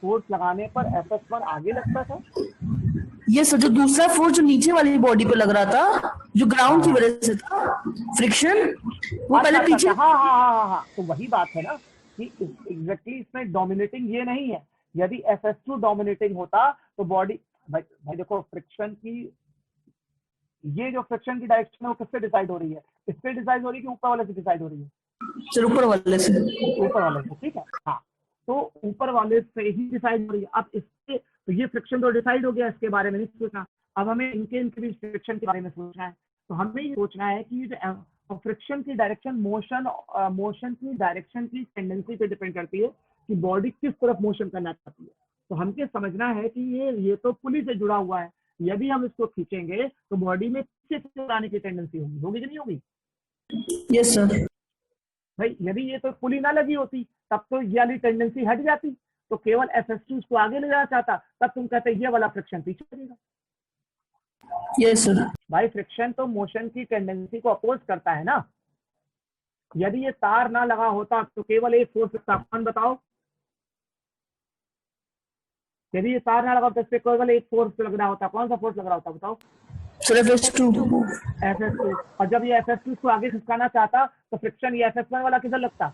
फोर्स लगाने पर FS1 आगे लगता था। ये सर जो दूसरा फोर्स जो नीचे वाली बॉडी पे लग रहा था, जो ग्राउंड की वजह से था फ्रिक्शन, वो पहले पीछे। हाँ, तो वही बात है ना कि एग्जैक्टली इसमें डोमिनेटिंग ये नहीं है। यदि FS2 डोमिनेटिंग होता तो बॉडी, भाई देखो फ्रिक्शन की, ये जो फ्रिक्शन की डायरेक्शन है वो किससे डिसाइड हो रही है? इससे डिसाइड हो रही है कि ऊपर वाले से डिसाइड हो रही है? सर ऊपर वाले से। ऊपर वाले से, ठीक है। हाँ, तो ऊपर वाले से ही डिसाइड हो रही है। अब इससे तो ये फ्रिक्शन तो डिसाइड हो गया, इसके बारे में नहीं सोचना। अब हमें इनके भी फ्रिक्शन के बारे में सोचना है। तो हमें ये सोचना है कि जो फ्रिक्शन की डायरेक्शन मोशन की डायरेक्शन की टेंडेंसी पे डिपेंड करती है कि बॉडी किस तरफ मोशन करना चाहती है। तो हमको समझना है कि ये तो पुली से जुड़ा हुआ है। यदि हम इसको खींचेंगे तो बॉडी में पीछे से आने की टेंडेंसी होगी, होगी कि नहीं होगी? Yes sir. भाई यदि ये तो पुली ना लगी होती तब तो ये वाली टेंडेंसी हट जाती, तो केवल FS2 को आगे ले जाना चाहता, तब तुम कहते ये वाला फ्रिक्शन पीछे लगेगा। Yes sir. भाई फ्रिक्शन तो मोशन की टेंडेंसी को अपोज करता है ना। यदि ये तार ना लगा होता तो केवल एक फोर्स लगता, कौन बताओ? यदि ये तार ना लगा तो इस पे केवल एक फोर्स लग रहा होता, कौन सा फोर्स लग रहा होता बताओ? Sir FS2। और जब ये FS2 को आगे खिसकाना चाहता तो फ्रिक्शन ये FS1 वाला किधर लगता?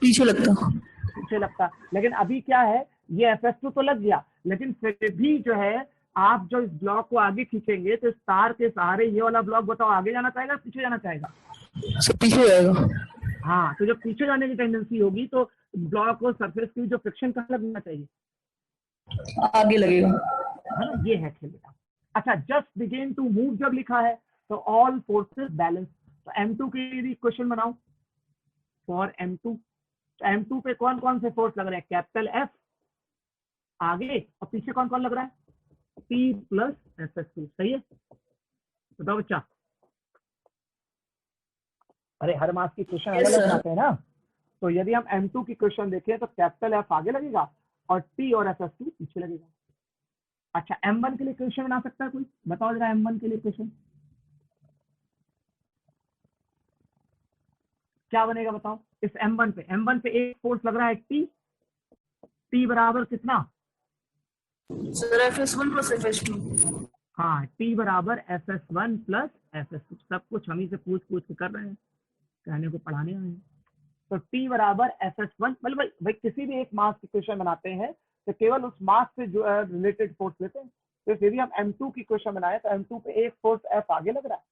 पीछे लगता। पीछे लगता। लेकिन अभी क्या है, ये FS2 तो लग गया, लेकिन फिर भी जो है आप जो इस ब्लॉक को आगे खींचेंगे तो इस तार के सहारे ये वाला ब्लॉक बताओ आगे जाना चाहेगा पीछे जाना चाहेगा? सर पीछे जाएगा। हाँ, तो जब पीछे जाने की टेंडेंसी होगी तो ब्लॉक और सरफेस की जो फ्रिक्शन कहाँ लगना चाहिए? आगे लगेगा। है ना, ये है खेल बेटा। अच्छा, जस्ट बिगिन टू मूव जब लिखा है तो ऑल फोर्सेस बैलेंस, तो M2 के लिए क्वेश्चन बनाओ फॉर M2। तो M2 पे कौन कौन से फोर्स लग रहे हैं, कैपिटल F आगे, और पीछे कौन कौन लग रहा है, P प्लस FS2। सही है, बताओ बच्चा। अरे हर मास की क्वेश्चन अलग Yes, अलग sir. बनाते हैं ना, तो यदि हम M2 की क्वेश्चन देखें तो कैपिटल F आगे लगेगा और T और FS2 पीछे लगेगा। अच्छा, M1 के लिए क्वेश्चन बना सकता है कोई, बताओ जरा M1 के लिए क्वेश्चन क्या बनेगा, बताओ। इस M1 पे एक फोर्स लग रहा है T बराबर कितना, Sir, FS1 plus FS2. हाँ T बराबर FS1 प्लस FS2। सब कुछ हम ही से पूछ पूछ के कर रहे हैं, कहने को पढ़ाने आए हैं। तो T बराबर FS1, मतलब भाई किसी भी एक मास की क्वेश्चन बनाते हैं तो केवल उस मास से जो रिलेटेड फोर्स लेते हैं। तो यदि हम M2 की क्वेश्चन बनाए तो M2 पे एक फोर्स F आगे लग रहा है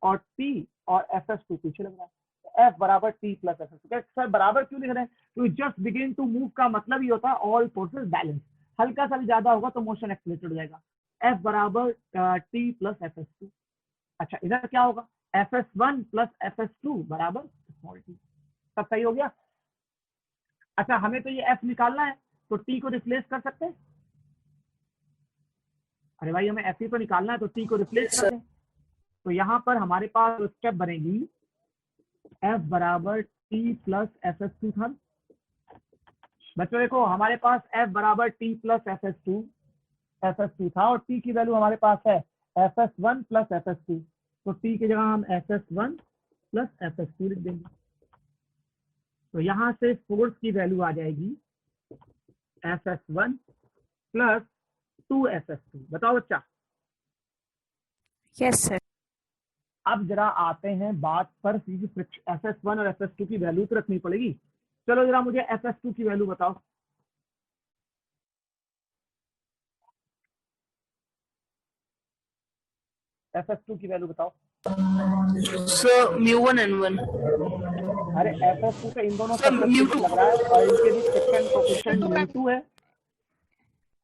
और T और FS2 पीछे लग रहा है। तो F बराबर T प्लस FS2। सर बराबर क्यों लिख रहे हैं, तो जस्ट बिगिन टू मूव का मतलब ही होता है ऑल फोर्सेस बैलेंस, हल्का सा भी ज्यादा होगा तो मोशन एक्सीलरेटेड हो जाएगा। F बराबर T प्लस FS2। अच्छा, इधर क्या होगा, FS1 प्लस FS2 बराबर स्मॉल t। सब सही हो गया। अच्छा, हमें तो ये F निकालना है, तो T को रिप्लेस कर सकते हैं। अरे भाई हमें F ही तो निकालना है, तो T को रिप्लेस Yes, कर sir. दें। तो यहाँ पर हमारे पास स्टेप बनेगी F बराबर T प्लस FS2 था। बच्चों देखो, हमारे पास F बराबर T प्लस FS2 था और T की वैल्यू हमारे पास है FS1 प्लस FS2। तो T की जगह हम FS1 प्लस FS2 लिख देंगे। तो यहाँ से फोर्स की वैल्यू आ जाएगी FS1 प्लस 2FS2। बताओ बच्चा। Yes, sir. अब जरा आते हैं बात पर, FS1 और FS2 की वैल्यू तो रखनी पड़ेगी। चलो जरा मुझे FS2 की वैल्यू बताओ। FS2 की वैल्यू बताओ। Sir, mu1 n1. अरे FS2 पे इन दोनों Sir, सरफेस के बीच mu2. लग रहा है और इनके बीच फ्रिक्शन कोएफिशिएंट μ2 है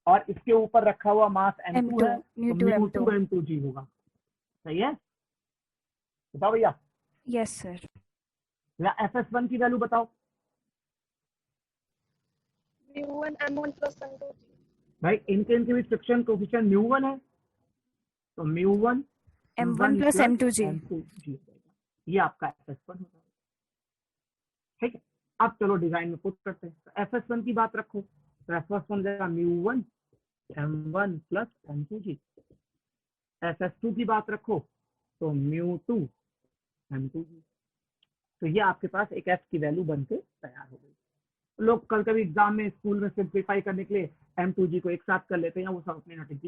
और इसके ऊपर रखा हुआ मास M2 है, तो mu2 μ2 m2. M2G होगा। सही है, बताओ भैया। Yes, sir. या FS1 की वैल्यू बताओ। mu1 m1 plus m2 भाई इनके बीच फ्रिक्शन कोएफिशिएंट μ1 है, तो μ1 m1 plus m2g. M2G होगा। ये आपका FS1 होगा। ठीक है, अब चलो डिजाइन में पुट करते हैं। तो FS1 की बात रखो, तो FS1 देगा μ1 M1 प्लस M2G। FS2 की बात रखो तो μ2 M2G। तो ये आपके पास एक F की वैल्यू बन के तैयार हो गई। लोग कल कभी एग्जाम में स्कूल में सिंप्लीफाई करने के लिए M2G को एक साथ कर लेते हैं, वो सब अपनी नोटिस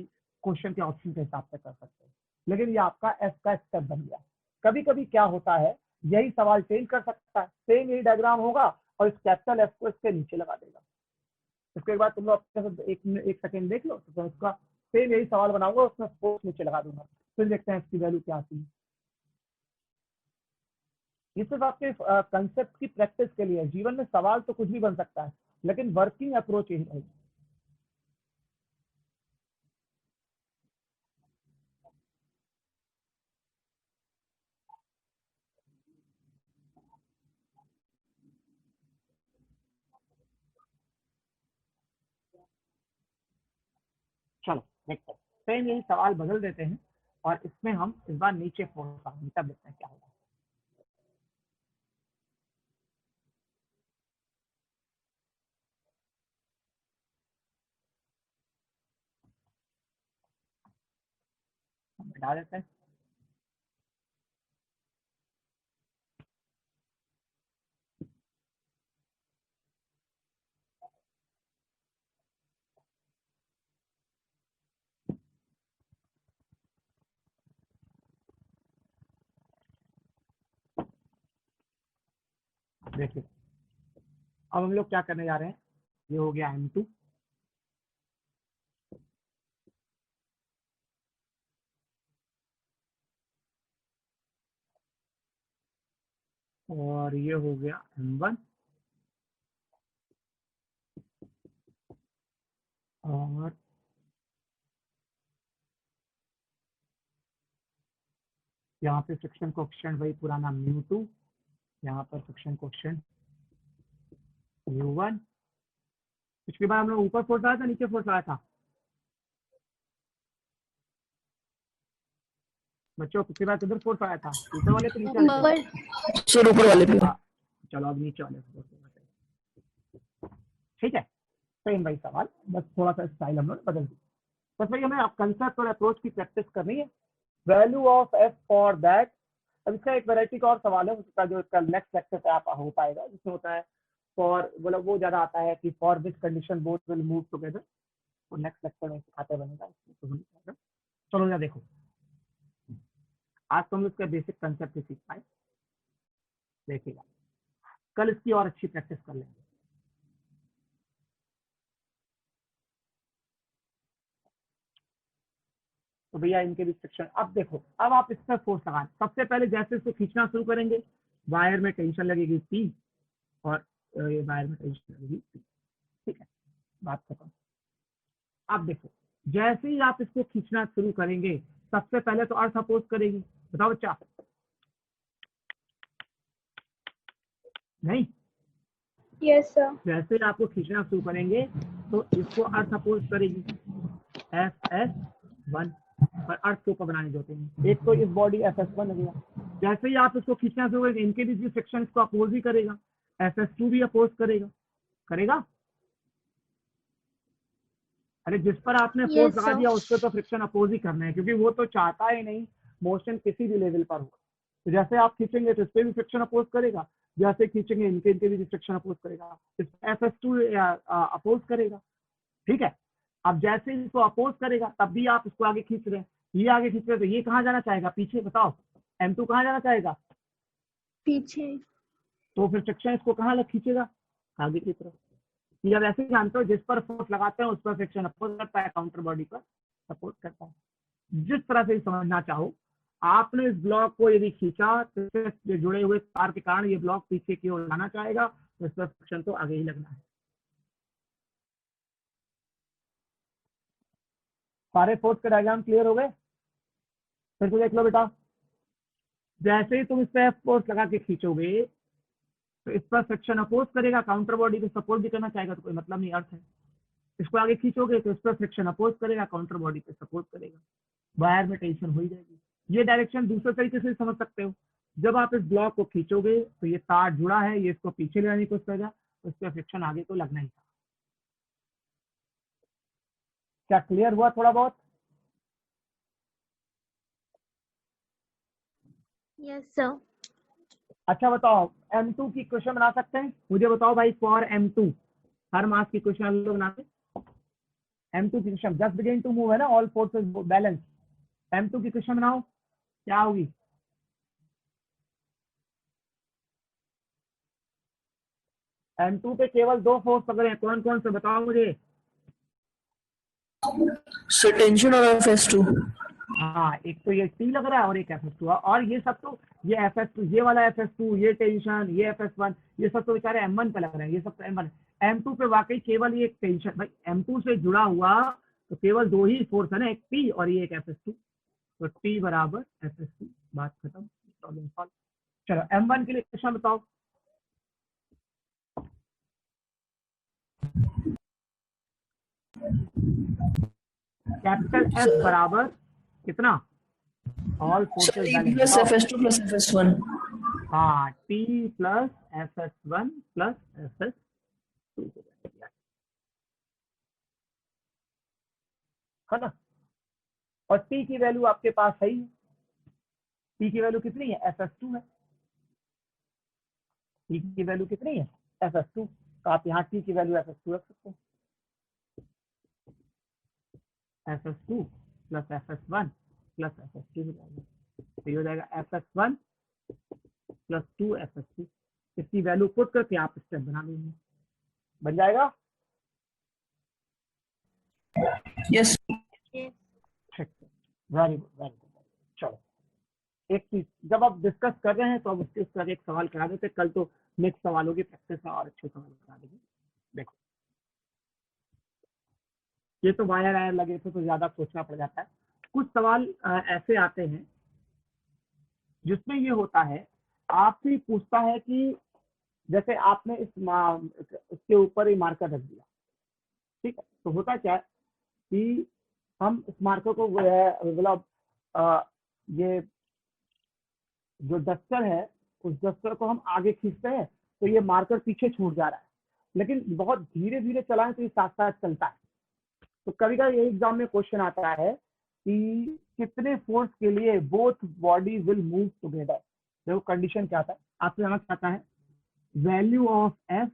क्वेश्चन के ऑप्शन के हिसाब से कर सकते हैं, लेकिन ये आपका F का स्टेप बन गया। कभी कभी क्या होता है, यही सवाल चेंज कर सकता है, सेम यही डायग्राम होगा और इस कैपिटल F को इसके नीचे लगा देगा। इसके बाद तुम लोग एक सेकेंड देख लो, तो उसका सेम यही सवाल बनाऊंगा, उसमें फोर्स नीचे लगा दूंगा, फिर देखते हैं इसकी वैल्यू क्या आती है। ये सिर्फ आपके कंसेप्ट की प्रैक्टिस के लिए। जीवन में सवाल तो कुछ भी बन सकता है, लेकिन वर्किंग अप्रोच यही रहेगी। चलो देखते हैं, सेम यही सवाल बदल देते हैं और इसमें हम इस बार नीचे फोर्स आएंगे, तब देखते हैं क्या होगा। हम मिटा देते हैं। देखिए, अब हम लोग क्या करने जा रहे हैं, ये हो गया M2, और ये हो गया M1, और यहाँ पे फ्रिक्शन कोएफिशिएंट वही पुराना μ2, यहाँ पर फ्रिक्शन कोएफिशिएंट μ1। पिछली बार हम लोग ऊपर फोर्स आया था नीचे फोर्स आया था बच्चों? पिछली बार किधर फोर्स आया था, ऊपर वाले पे नीचे वाले पे? सर ऊपर वाले पे। चलो अब नीचे वाले पे। ठीक है, सेम वही सवाल, बस थोड़ा सा स्टाइल हम लोग बदल दी। बस भाई हमें कंसेप्ट और अप्रोच की प्रैक्टिस करनी है। Value of F for that. अब इसका एक वैरायटी का और सवाल है, उसका जो इसका नेक्स्ट लेक्चर पे आप हो पाएगा, जिसमें होता है फॉर, मतलब वो ज्यादा आता है कि for which condition both will move together, तो नेक्स्ट लेक्चर में सिखाते बनेगा। चलो या देखो, आज तो हम इसका बेसिक कंसेप्ट ही सीख पाए, देखिएगा कल इसकी और अच्छी प्रैक्टिस कर लेंगे। तो भैया इनके भी सेक्शन, अब देखो, अब आप इस पर फोर्स लगाएं। सबसे पहले जैसे इसको खींचना शुरू करेंगे, वायर में टेंशन लगेगी P और ये वायर में टेंशन लगेगी P। ठीक है, बात खत्म। अब देखो, जैसे ही आप इसको खींचना शुरू करेंगे, सबसे पहले तो अर्थ अपोज करेगी। बताओ बच्चा, नहीं? Yes sir. जैसे ही आपको खींचना शुरू करेंगे तो इसको अर्थ अपोज करेगी FS1, और अर्थ के ऊपर बनाने देते हैं। एक तो इस बॉडी FS1 लगेगा। जैसे ही आप इसको खींचना शुरू करेंगे, इनके भी सेक्शन इसको अपोज ही करेगा, FS2 भी अपोज करेगा। करेगा? अरे जिस पर आपने फोर्स लगा दिया उसको तो फ्रिक्शन अपोज ही करना है, क्योंकि वो तो चाहता ही नहीं मोशन किसी भी लेवल पर हो। तो जैसे आप खींचेंगे तो इस पे भी फ्रिक्शन अपोज करेगा, जैसे खींचेंगे इनके भी फ्रिक्शन अपोज करेगा, इस FS2 अपोज करेगा। ठीक है, अब जैसे इसको अपोज करेगा तब भी आप इसको आगे खींच रहे हैं, ये आगे खींच रहे हैं, तो ये कहाँ जाना चाहेगा? पीछे। बताओ M2 कहाँ जाना चाहेगा? पीछे। तो फिर फ्रिक्शन इसको कहाँ खींचेगा? आगे की तरफ। ये अब ऐसे जानते हो, जिस पर फोर्स लगाते हैं उस पर फ्रिक्शन अपोज करता है, काउंटर बॉडी पर सपोर्ट करता है। जिस तरह से समझना चाहो, आपने इस ब्लॉक को यदि खींचा तो इससे जुड़े हुए तार के कारण ये ब्लॉक पीछे की ओर जाना चाहेगा, तो इस पर फ्रिक्शन तो आगे ही लगना है। सारे फोर्स के डायग्राम क्लियर हो गए? फिर तो देख लो बेटा, जैसे ही तुम इस पर फोर्स लगा के खींचोगे तो इस पर फ्रिक्शन अपोज करेगा, काउंटर बॉडी को सपोर्ट भी करना चाहेगा, तो कोई मतलब नहीं, अर्थ है। इसको आगे खींचोगे तो इस पर फ्रिक्शन अपोज करेगा, काउंटर बॉडी पे सपोर्ट करेगा, वायर में टेंशन हो ही जाएगी। ये डायरेक्शन दूसरे तरीके से समझ सकते हो, जब आप इस ब्लॉक को खींचोगे तो ये तार जुड़ा है, ये इसको पीछे ले जाने की कोशिश करेगा, तो इस पर फ्रिक्शन आगे तो लगना ही था। क्या क्लियर हुआ थोड़ा बहुत? Yes sir. अच्छा बताओ, M2 की क्वेश्चन बना सकते हैं? मुझे बताओ भाई, फॉर M2 हर मास की क्वेश्चन हम लोग बनाते हैं। M2 की question, just begin to move है ना, ऑल फोर्सेस बैलेंस। M2 की क्वेश्चन बनाओ, क्या होगी? M2 पे केवल दो फोर्स पकड़े हैं, कौन कौन से बताओ मुझे? सर टेंशन और FS2। हाँ, एक तो ये T लग रहा है और एक FS2, और ये सब तो, ये FS2, ये वाला FS2, ये टेंशन, ये FS1, ये सब तो बेचारे M1 पे लग रहे हैं, ये सब तो M1 है। M2 पे वाकई केवल ये एक टेंशन, भाई M2 से जुड़ा हुआ तो केवल दो ही फोर्स है ना, एक T और ये एक FS2, तो T बराबर FS2, बात खत्म, प्रॉब्लम सॉल्व। चलो M1 के लिए क्वेश्चन बताओ। कैपिटल F बराबर कितना? All forces plus FS2 plus FS1। हाँ, T plus FS1 plus FS2 है ना। और T की वैल्यू आपके पास है ही, T की वैल्यू कितनी है? FS2 है। T की वैल्यू कितनी है? FS2, तो आप यहाँ T की वैल्यू FS2 रख सकते हैं। FS2 plus FS1 plus FS2 हो जाएगा, तो ये हो जाएगा FS1 प्लस 2 FS2। इसकी वैल्यू पुट करके आप स्टेप बना लेंगे, बन जाएगा। Yes. Very good, very good. चलो एक चीज, जब आप डिस्कस कर रहे हैं तो अब उसके ऊपर एक सवाल करा देते, कल तो नेक्स्ट सवालों की प्रैक्टिस में और अच्छे सवाल करा देंगे। देखो ये तो वायर आयर लगे थे तो ज्यादा सोचना पड़ जाता है। कुछ सवाल ऐसे आते हैं जिसमें ये होता है, आपसे पूछता है कि जैसे आपने इसके ऊपर ही मार्कर रख दिया, ठीक है, तो होता क्या है कि हम इस मार्कर को मतलब ये जो डस्टर है उस डस्टर को हम आगे खींचते हैं तो ये मार्कर पीछे छूट जा रहा है, लेकिन बहुत धीरे धीरे चलाएं तो ये साथ साथ चलता है। तो कभी कभी ये एग्जाम में क्वेश्चन आता है कि कितने फोर्स के लिए both body will move together. देखो कंडीशन क्या था, आपसे जानना चाहता है value of F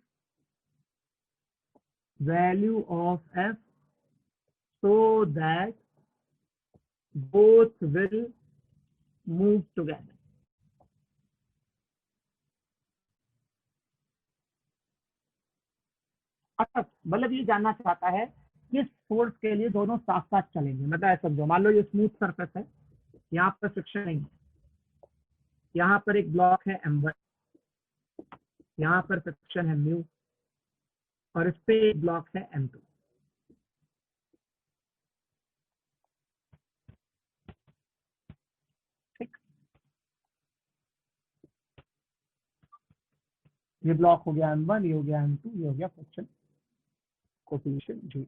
so that both will move together। अच्छा, मतलब ये जानना चाहता है किस फोर्स के लिए दोनों साथ साथ चलेंगे। मतलब ऐसा समझो, मान लो ये स्मूथ सरफेस है, यहाँ पर फ्रिक्शन नहीं है, यहाँ पर एक ब्लॉक है M1, यहाँ पर फ्रिक्शन है म्यू, और इस पे एक ब्लॉक है M2। ये ब्लॉक हो गया M1, ये हो गया M2, ये हो गया फ्रिक्शन कोएफिशिएंट 0।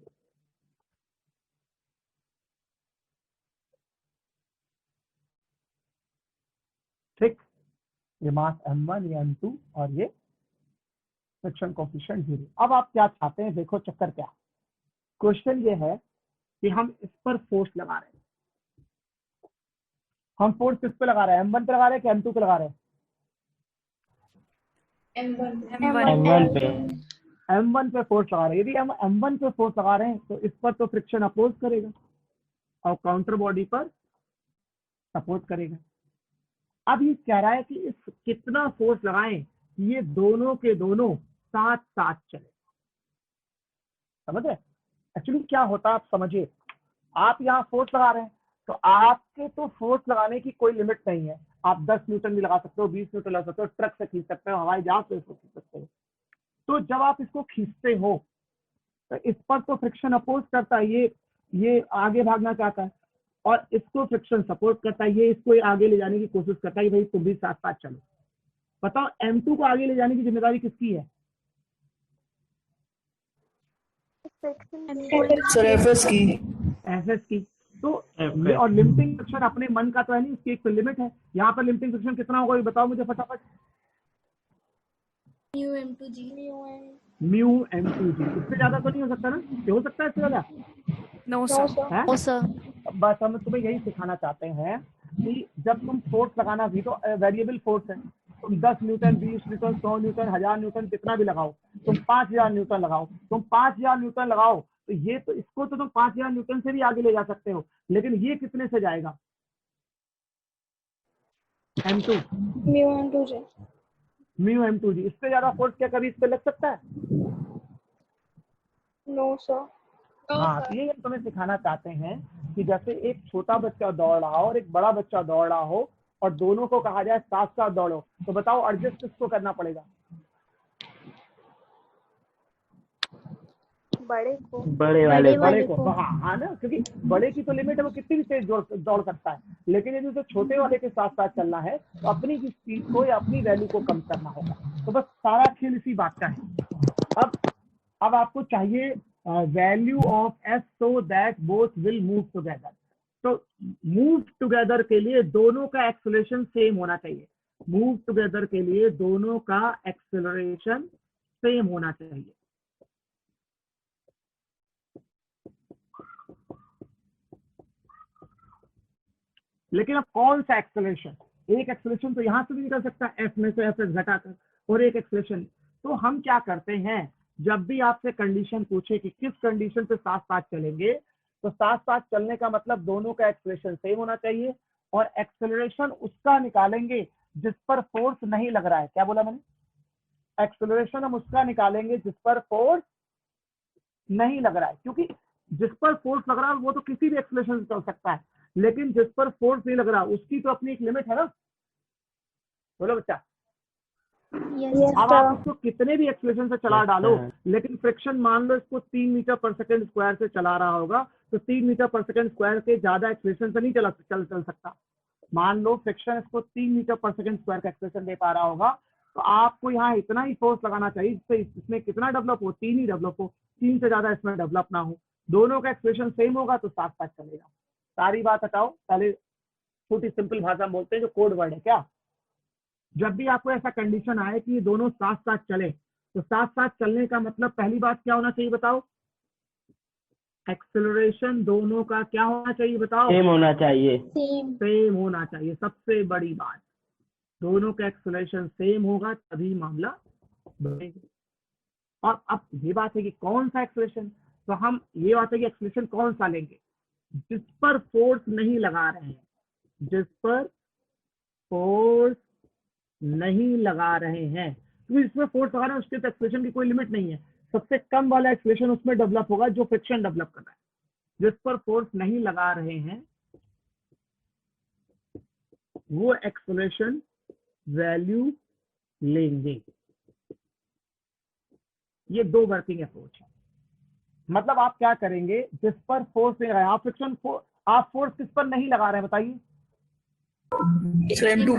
ठीक, ये मास M1, ये M2 और ये फ्रिक्शन कोएफिशिएंट 0। अब आप क्या चाहते हैं, देखो चक्कर क्या, क्वेश्चन ये है कि हम इस पर फोर्स लगा रहे हैं। हम फोर्स किस पे लगा रहे हैं, M1 पे लगा रहे हैं कि M2 पे लगा रहे हैं? M1 पे फोर्स लगा रहे हैं। यदि हम M1 पे फोर्स लगा रहे हैं तो इस पर तो फ्रिक्शन अपोज करेगा और काउंटर बॉडी पर सपोर्ट करेगा। अब ये कह रहा है कि इस कितना फोर्स लगाएं कि ये दोनों के दोनों साथ साथ चले। समझ रहे? एक्चुअली क्या होता है आप समझिए, आप यहाँ फोर्स लगा रहे हैं तो आपके तो फोर्स लगाने की कोई लिमिट नहीं है। आप 10 न्यूटन भी लगा सकते हो, 20 न्यूटन लगा सकते हो, ट्रक से खींच सकते हो, हवाई जहाज से इसको खींच सकते हो। तो जब आप इसको खींचते हो तो इस पर तो फ्रिक्शन अपोज करता है, ये आगे भागना चाहता है, और इसको फ्रिक्शन सपोर्ट करता है, ये इसको आगे ले जाने की कोशिश करता है कि भाई तुम भी साथ साथ चलो। बताओ M2 को आगे ले जाने की जिम्मेदारी किसकी है? एफएस की। तो और लिमिटिंग फ्रिक्शन अपने मन का तो है नहीं, उसकी एक लिमिट है। यहाँ पर लिमिटिंग फ्रिक्शन कितना होगा ये बताओ मुझे फटाफट। Mu M2G। इससे ज्यादा तो नहीं हो सकता ना? क्या हो सकता है इससे ज्यादा? No sir. बस हम तुम्हें यही सिखाना चाहते हैं कि जब तुम फोर्स लगाना भी तो वेरिएबल फोर्स है। तुम 10 न्यूटन, 20 न्यूटन, 100 न्यूटन, 1000 न्यूटन कितना भी लगाओ, तुम 5000 न्यूटन लगाओ, तुम 5000 न्यूटन लगाओ तो ये तो इसको तो तुम 5000 न्यूटन से भी आगे ले जा सकते हो, लेकिन ये कितने से जाएगा? M2 mu M2G। इससे ज्यादा फोर्स क्या कभी इस पे लग सकता है? No sir. हाँ, तो ये हम तुम्हें सिखाना चाहते हैं कि जैसे एक छोटा बच्चा दौड़ रहा हो और एक बड़ा बच्चा दौड़ रहा हो और दोनों को कहा जाए साथ साथ दौड़ो, तो बताओ एडजस्ट किसको करना पड़ेगा? बड़े वाले को। हाँ ना, क्योंकि बड़े की तो लिमिट है, वो कितनी भी तेज दौड़ सकता है, लेकिन यदि उसे छोटे वाले के साथ साथ चलना है तो अपनी की स्पीड को या अपनी वैल्यू को कम करना होगा। तो बस सारा खेल इसी बात का है। अब आपको चाहिए value of S so that both will move together. तो मूव टुगेदर के लिए दोनों का एक्सेलरेशन सेम होना चाहिए। मूव टुगेदर के लिए दोनों का एक्सेलरेशन सेम होना चाहिए। लेकिन अब कौन सा एक्सेलरेशन? एक एक्सेलरेशन तो यहां से भी निकल सकता है, एफ में से एफ घटाकर, और एक एक्सेलरेशन। तो हम क्या करते हैं, जब भी आपसे कंडीशन पूछे कि किस कंडीशन पे साथ साथ चलेंगे, तो साथ साथ चलने का मतलब दोनों का एक्सेलरेशन सेम होना चाहिए, और एक्सेलरेशन उसका निकालेंगे जिस पर फोर्स नहीं लग रहा है। क्या बोला मैंने? एक्सेलरेशन हम उसका निकालेंगे जिस पर फोर्स नहीं लग रहा है, क्योंकि जिस पर फोर्स लग रहा है वो तो किसी भी एक्सेलरेशन से चल सकता है, लेकिन जिस पर फोर्स नहीं लग रहा उसकी तो अपनी एक लिमिट है ना। बोलो बच्चा। Yes, अब आप इसको कितने भी एक्सेलरेशन से चला डालो, लेकिन फ्रिक्शन मान लो इसको 3 मीटर पर सेकंड स्क्वायर से चला रहा होगा, तो 3 मीटर पर सेकंड स्क्वायर के ज्यादा एक्सेलरेशन से नहीं चल सकता। मान लो फ्रिक्शन इसको 3 मीटर पर सेकंड स्क्वायर का एक्सेलरेशन दे पा रहा होगा, तो आपको यहाँ इतना ही फोर्स लगाना चाहिए जिससे इसमें कितना डेवलप हो, 3 ही डेवलप हो, 3 से ज्यादा इसमें डेवलप ना हो। दोनों का एक्सेलरेशन सेम होगा तो साथ साथ चलेगा। सारी बात हटाओ, पहले छोटी सिंपल भाषा में बोलते हैं जो कोड वर्ड है। क्या, जब भी आपको ऐसा कंडीशन आए कि ये दोनों साथ साथ चले, तो साथ साथ चलने का मतलब पहली बात क्या होना चाहिए बताओ? एक्सेलरेशन दोनों का क्या होना चाहिए बताओ? सेम होना चाहिए। सेम होना चाहिए, सबसे बड़ी बात। दोनों का एक्सेलरेशन सेम होगा तभी मामला बढ़ेगा। और अब ये बात है कि कौन सा एक्सेलरेशन, तो हम ये बात है कि एक्सेलरेशन कौन सा लेंगे? जिस पर फोर्स नहीं लगा रहे हैं, जिस पर फोर्स नहीं लगा रहे हैं, तो इसमें फोर्स लगा रहे हैं उसके तो एक्सेलरेशन की कोई लिमिट नहीं है। सबसे कम वाला एक्सेलरेशन उसमें डेवलप होगा जो फ्रिक्शन डेवलप कर रहा है। जिस पर फोर्स नहीं लगा रहे हैं वो एक्सेलरेशन वैल्यू लेंगे। ये दो वर्किंग अप्रोच है। मतलब आप क्या करेंगे, जिस पर फोर्स नहीं लगा, आप फ्रिक्शन आप फोर्स किस पर नहीं लगा रहे हैं बताइए? M2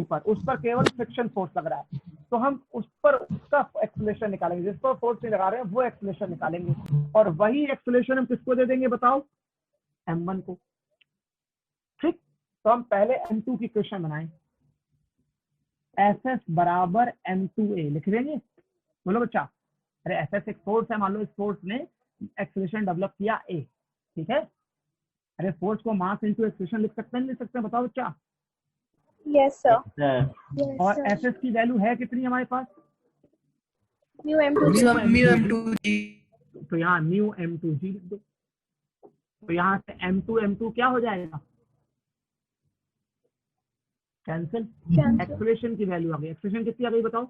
पर, उस पर केवल फ्रिक्शन फोर्स लग रहा है, तो हम उस पर उसका एक्सेलरेशन निकालेंगे। जिस पर फोर्स नहीं लगा रहे हैं वो एक्सेलरेशन निकालेंगे, और वही एक्सेलरेशन हम किसको दे देंगे बताओ? M1 को। ठीक, तो हम पहले M2 की इक्वेशन बनाएं। Fs बराबर M2a लिख देंगे। बोलो बच्चा, अरे Fs एक फोर्स है, मान लो इस फोर्स ने एक्सेलरेशन डेवलप किया a, ठीक है? अरे फोर्स को मास इनटू एक्सेलरेशन लिख सकते हैं, लिख सकते हैं, बताओ बच्चा? Yes, sir. और Fs की वैल्यू है कितनी हमारे पास? Mu M2G. तो यहाँ म्यू M2G लिख दो। तो यहाँ से M2 क्या हो जाएगा? कैंसिल। एक्सेलरेशन की वैल्यू आ गई। एक्सेलरेशन कितनी आ गई बताओ?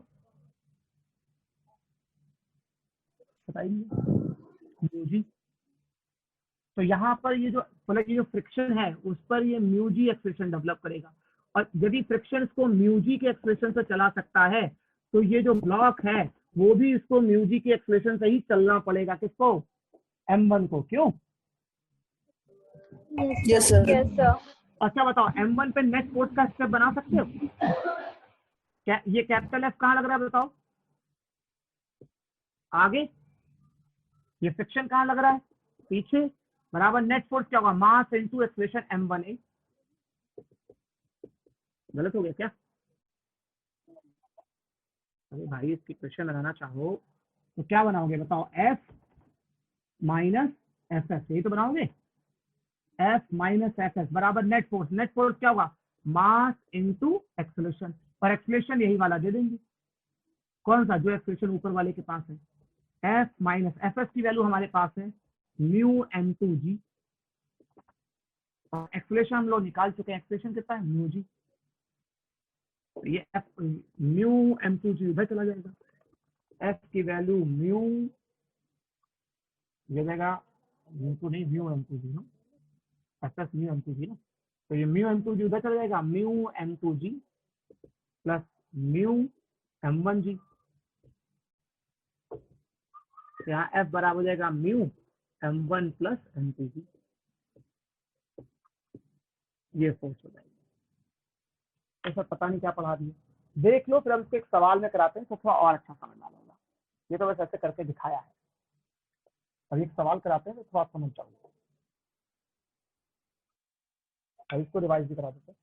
बताइए म्यू जी। तो यहाँ पर ये जो फ्रिक्शन है उस पर ये म्यू जी एक्सेलरेशन डेवलप करेगा। और यदि फ्रिक्शन इसको म्यू जी के एक्सेलरेशन से चला सकता है, तो ये जो ब्लॉक है वो भी इसको म्यू जी के एक्सेलरेशन से ही चलना पड़ेगा। किसको? M1 को। क्यों? Yes sir. अच्छा बताओ, M1 पे नेट फोर्स का स्टेप बना सकते हो? ये कैपिटल F कहाँ लग रहा है बताओ? आगे। ये फ्रिक्शन कहाँ लग रहा है? पीछे। बराबर नेट फोर्स क्या होगा? Mass into acceleration M1a। गलत हो गया क्या? अरे भाई, इसकी इक्वेशन लगाना चाहो तो क्या बनाओगे बताओ? F माइनस Fs, यही तो बनाओगे। F माइनस Fs बराबर नेट फोर्स। नेट फोर्स क्या होगा? मास इनटू एक्सेलरेशन, और एक्सेलरेशन यही वाला दे देंगे। कौन सा? जो एक्सेलरेशन ऊपर वाले के पास है। F माइनस Fs की वैल्यू हमारे पास है म्यू M2G, और एक्सेलरेशन हम लोग निकाल चुके हैं। एक्सेलरेशन कितना है? Mu G. ये F म्यू M2G उधर चला जाएगा। F की वैल्यू म्यू ये जाएगा, नहीं म्यू M2G ना, Fs म्यू M2G ना, तो ये म्यू M2G उधर चला जाएगा। Mu M2G plus mu M1G। यहाँ F बराबर हो जाएगा म्यू M1 प्लस M2G। ये फोर्स हो जाएगा। तो सर पता नहीं क्या पढ़ा दिए, देख लो, फिर हम इसको एक सवाल में कराते हैं तो थोड़ा और अच्छा समझ में आएगा। ये तो बस ऐसे करके दिखाया है, अभी एक सवाल कराते हैं तो थोड़ा समझ जाओगे। अभी इसको रिवाइज भी करा देते हैं।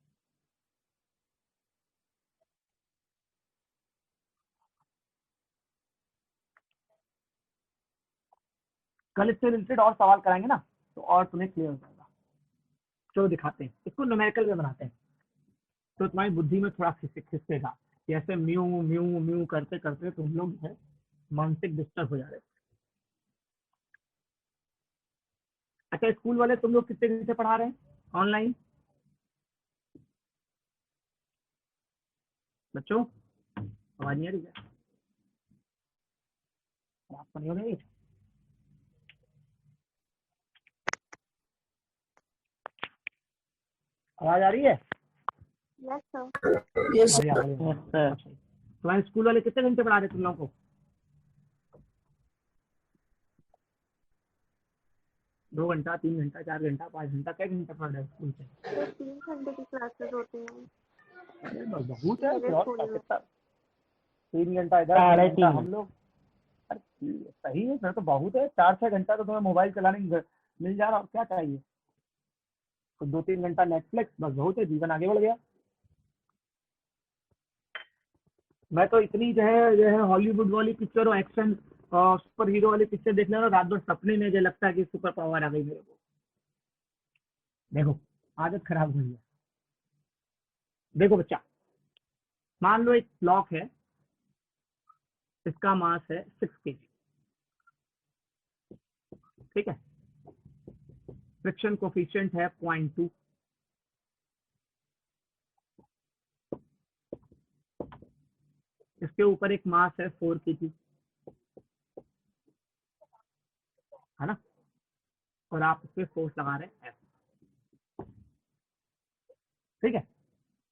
कल इससे रिलेटेड और सवाल कराएंगे ना, तो और तुम्हें क्लियर हो जाएगा। चलो दिखाते हैं, इसको न्यूमेरिकल में बनाते हैं, तो तुम्हारी बुद्धि में थोड़ा खिसकेगा। जैसे म्यू म्यू म्यू करते करते तुम लोग है मानसिक डिस्टर्ब हो जा रहे। अच्छा, स्कूल वाले तुम लोग कितने घंटे पढ़ा रहे हैं ऑनलाइन बच्चों? आवाज नहीं आ रही है? आपको नहीं हो रही? आवाज आ रही है? Yes, sir. यस बढ़िया बढ़िया। अच्छा, तुम्हारे स्कूल वाले कितने घंटे पढ़ा रहे तुम लोगों को? 2 घंटा, 3 घंटा, 4 घंटा, 5 घंटा, क्या घंटा पढ़ रहे हो स्कूल से? तो 3 घंटे की क्लासेस होती हैं अरे बहुत है मेरे और स्कूल में। कितना, 3 घंटा इधर, 3 घंटा हम लोग। अरे सही है सर, तो बहुत है। 4-6 घंटा तो तुम्हें मोबाइल चलाने की मिल जा रहा, और क्या चाहिए? तो 2-3 घंटा नेटफ्लिक्स, बस बहुत है, जीवन आगे बढ़ गया। मैं तो इतनी जो है हॉलीवुड वाली पिक्चर और एक्शन और सुपर हीरो वाली पिक्चर देख लेना, रात भर सपने में जो लगता है कि सुपर पावर आ गई मेरे को। देखो आदत खराब हुई है। देखो बच्चा, मान लो एक ब्लॉक है, इसका मास है 6 kg, ठीक है। फ्रिक्शन कोफिशिएंट है 0.2, इसके ऊपर एक मास है 4 kg, है ना, और आप इस पे फोर्स लगा रहे हैं F, ठीक है।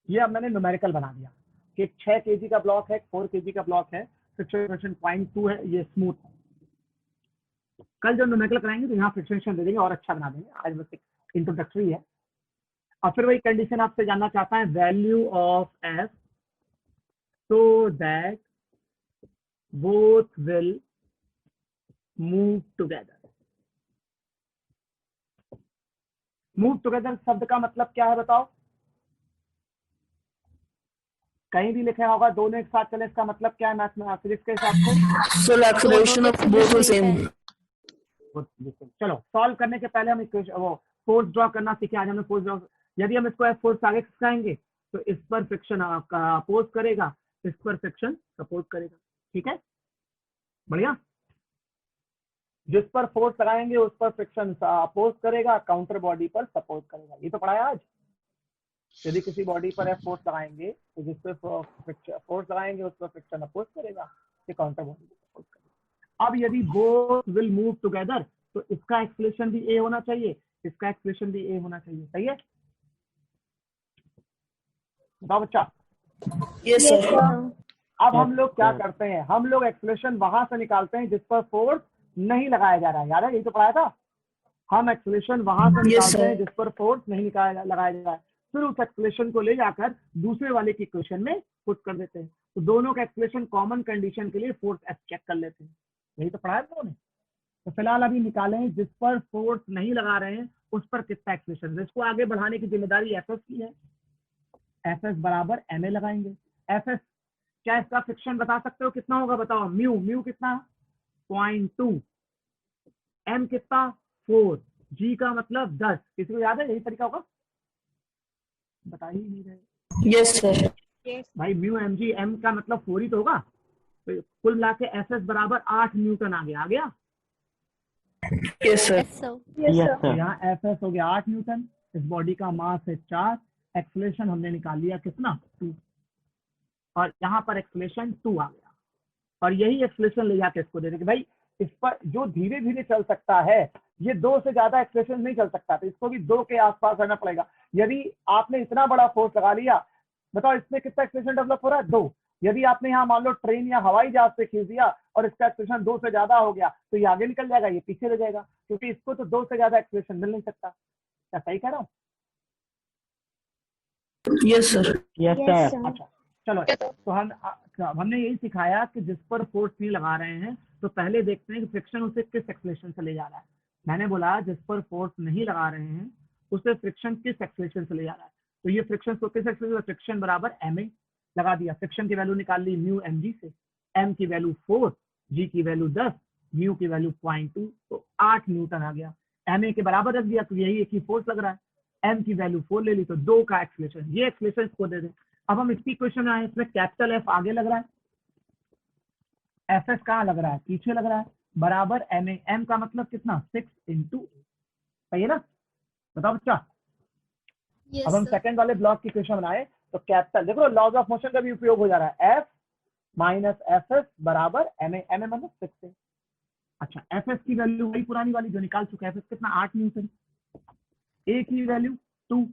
ये अब मैंने न्यूमेरिकल बना दिया कि 6 kg का ब्लॉक है, 4 kg का ब्लॉक है, फ्रिक्शन 0.2 है, ये स्मूथ है। कल जब न्यूमेरिकल कराएंगे तो यहाँ फ्रिक्शन दे देंगे और अच्छा बना देंगे, आज बस एक इंट्रोडक्टरी है। और फिर वही कंडीशन आपसे जानना चाहता है, value of F so that both will move together। Move together शब्द का मतलब क्या है बताओ? कहीं भी लिखा होगा दोनों एक साथ चले, इसका मतलब क्या है मैथमेटिक्स के हिसाब से? So acceleration of both same. चलो सॉल्व करने के पहले हम वो फोर्स ड्रॉ करना सीखे। आज हमने फोर्स ड्रॉ, यदि हम इसको फोर्स आगे खिसकाएंगे तो इस पर फ्रिक्शन अपोज करेगा, इस पर फ्रिक्शन सपोर्ट करेगा, ठीक है, बढ़िया। जिस पर फोर्स लगाएंगे उस पर फ्रिक्शन अपोज करेगा, काउंटर बॉडी पर सपोर्ट करेगा। ये तो पढ़ा है आज। यदि किसी बॉडी पर फोर्स लगाएंगे तो जिस पर फोर्स लगाएंगे उस पर फ्रिक्शन अपोज करेगा, ये काउंटर बॉडी को सपोर्ट करेगा। अब यदि बोथ विल मूव टुगेदर तो इसका एक्सप्रेशन भी ए होना चाहिए, इसका एक्सप्रेशन भी ए होना चाहिए, सही है? बताओ बच्चा। Yes sir. अब हम लोग क्या करते हैं, हम लोग एक्सप्रेशन वहां से निकालते हैं जिस पर फोर्स नहीं लगाया जा रहा है। याद है, यही तो पढ़ाया था। हम एक्सप्रेशन वहां से निकालते हैं जिस पर फोर्स नहीं लगाया जा रहा है, फिर उस एक्सप्रेशन को ले जाकर दूसरे वाले की इक्वेशन में पुट कर देते हैं। तो दोनों का एक्सप्रेशन कॉमन कंडीशन के लिए फोर्स एफ चेक कर लेते हैं। यही तो पढ़ाया था उन्होंने। तो फिलहाल अभी निकालें जिस पर फोर्स नहीं लगा रहे हैं उस पर कितना एक्सप्रेशन। इसको आगे बढ़ाने की जिम्मेदारी एफ एस की है। एफ एस बराबर एम ए लगाएंगे। एफ एस क्या इसका फ्रिक्शन बता सकते हो कितना होगा? बताओ। म्यू, म्यू कितना? 0.2, एम कितना? 4, जी का मतलब 10। किसी को याद है? यही तरीका होगा, बता ही नहीं रहे। Yes sir. भाई म्यू एम जी, एम का मतलब 4 ही तो होगा। तो कुल मिला के एफ एस बराबर 8 न्यूटन आ गया। Yes sir. तो यहाँ एफ एस हो गया 8 न्यूटन। इस बॉडी का मास है 4, एक्सेलरेशन हमने निकाल लिया कितना? 2, और यहाँ पर एक्सेलरेशन 2 आ गया। और यही एक्सेलरेशन ले जाके इसको दे देंगे। भाई इस पर जो धीरे धीरे चल सकता है, ये 2 से ज्यादा एक्सेलरेशन नहीं चल सकता, तो इसको भी 2 के आसपास रहना पड़ेगा। यदि आपने इतना बड़ा फोर्स लगा लिया, बताओ इसमें कितना एक्सेलरेशन डेवलप हो रहा है? 2। यदि आपने यहाँ मान लो ट्रेन या हवाई जहाज से खींच दिया और इसका एक्सेलरेशन 2 से ज्यादा हो गया, तो ये आगे निकल जाएगा, ये पीछे रह जाएगा, क्योंकि इसको तो 2 से ज्यादा एक्सेलरेशन मिल नहीं सकता। क्या सही कह रहा हूँ? Yes sir. अच्छा चलो, तो हमने यही सिखाया कि जिस पर फोर्स नहीं लगा रहे हैं तो पहले देखते हैं कि फ्रिक्शन उसे किस एक्सेलरेशन से ले जा रहा है। मैंने बोला जिस पर फोर्स नहीं लगा रहे हैं उसे फ्रिक्शन किस एक्सेलरेशन से ले जा रहा है। तो ये फ्रिक्शन को किस एक्सेलरेशन? फ्रिक्शन बराबर एम ए लगा दिया। फ्रिक्शन की वैल्यू निकाल ली म्यू एम जी से। एम की वैल्यू 4, जी की वैल्यू 10, म्यू की वैल्यू 0.2, तो 8 न्यूटन आ गया। एम ए के बराबर रख दिया तो यही एक ही फोर्स लग रहा है। एम की वैल्यू 4 ले ली तो 2 का एक्सेलरेशन, ये एक्सेलरेशन इसको दे दें। अब हम इसकी इक्वेशन आए, इसमें कैपिटल एफ आगे लग रहा है, एफ एस कहाँ लग रहा है? पीछे लग रहा है, बराबर एम ए। एम का मतलब कितना? 6 × सही है ना? बताओ बच्चा। अब हम सेकंड वाले ब्लॉक की इक्वेशन बनाए तो कैपिटल, देखो लॉज ऑफ मोशन का भी उपयोग हो जा रहा है। एफ माइनस एफ एस बराबर एम ए। एम ए मतलब 6 है। अच्छा, एफ एस की वैल्यू वही पुरानी वाली जो निकाल चुका है। एफ एस कितना? 8 न्यूटन। ए की value 2,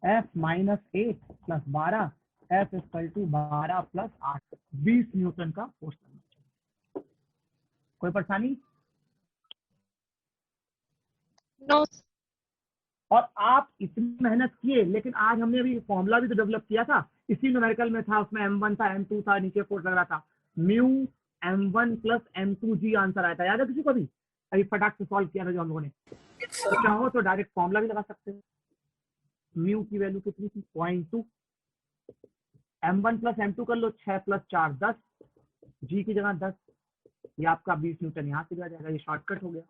F minus 8 plus 12 F equal to 12 प्लस 8 20 न्यूटन का फोर्स लगना चाहिए। कोई परेशानी? No. और आप इतनी मेहनत किए, लेकिन आज हमने अभी फॉर्मूला भी तो डेवलप किया था, इसी न्यूमेरिकल में था, उसमें M1 था, M2 था, नीचे फोर्स लग रहा था, mu M1 plus M2G answer आया था। याद है किसी को भी? अभी फटाक से सॉल्व किया था जो हम लोगों ने। तो चाहो तो डायरेक्ट फॉर्मूला भी लगा सकते हैं। म्यू की वैल्यू कितनी थी? 0.2। M1 प्लस M2 कर लो, 6 प्लस 4 10, G की जगह 10, ये आपका 20 न्यूटन यहाँ से भी आ जाएगा। ये शॉर्टकट हो गया,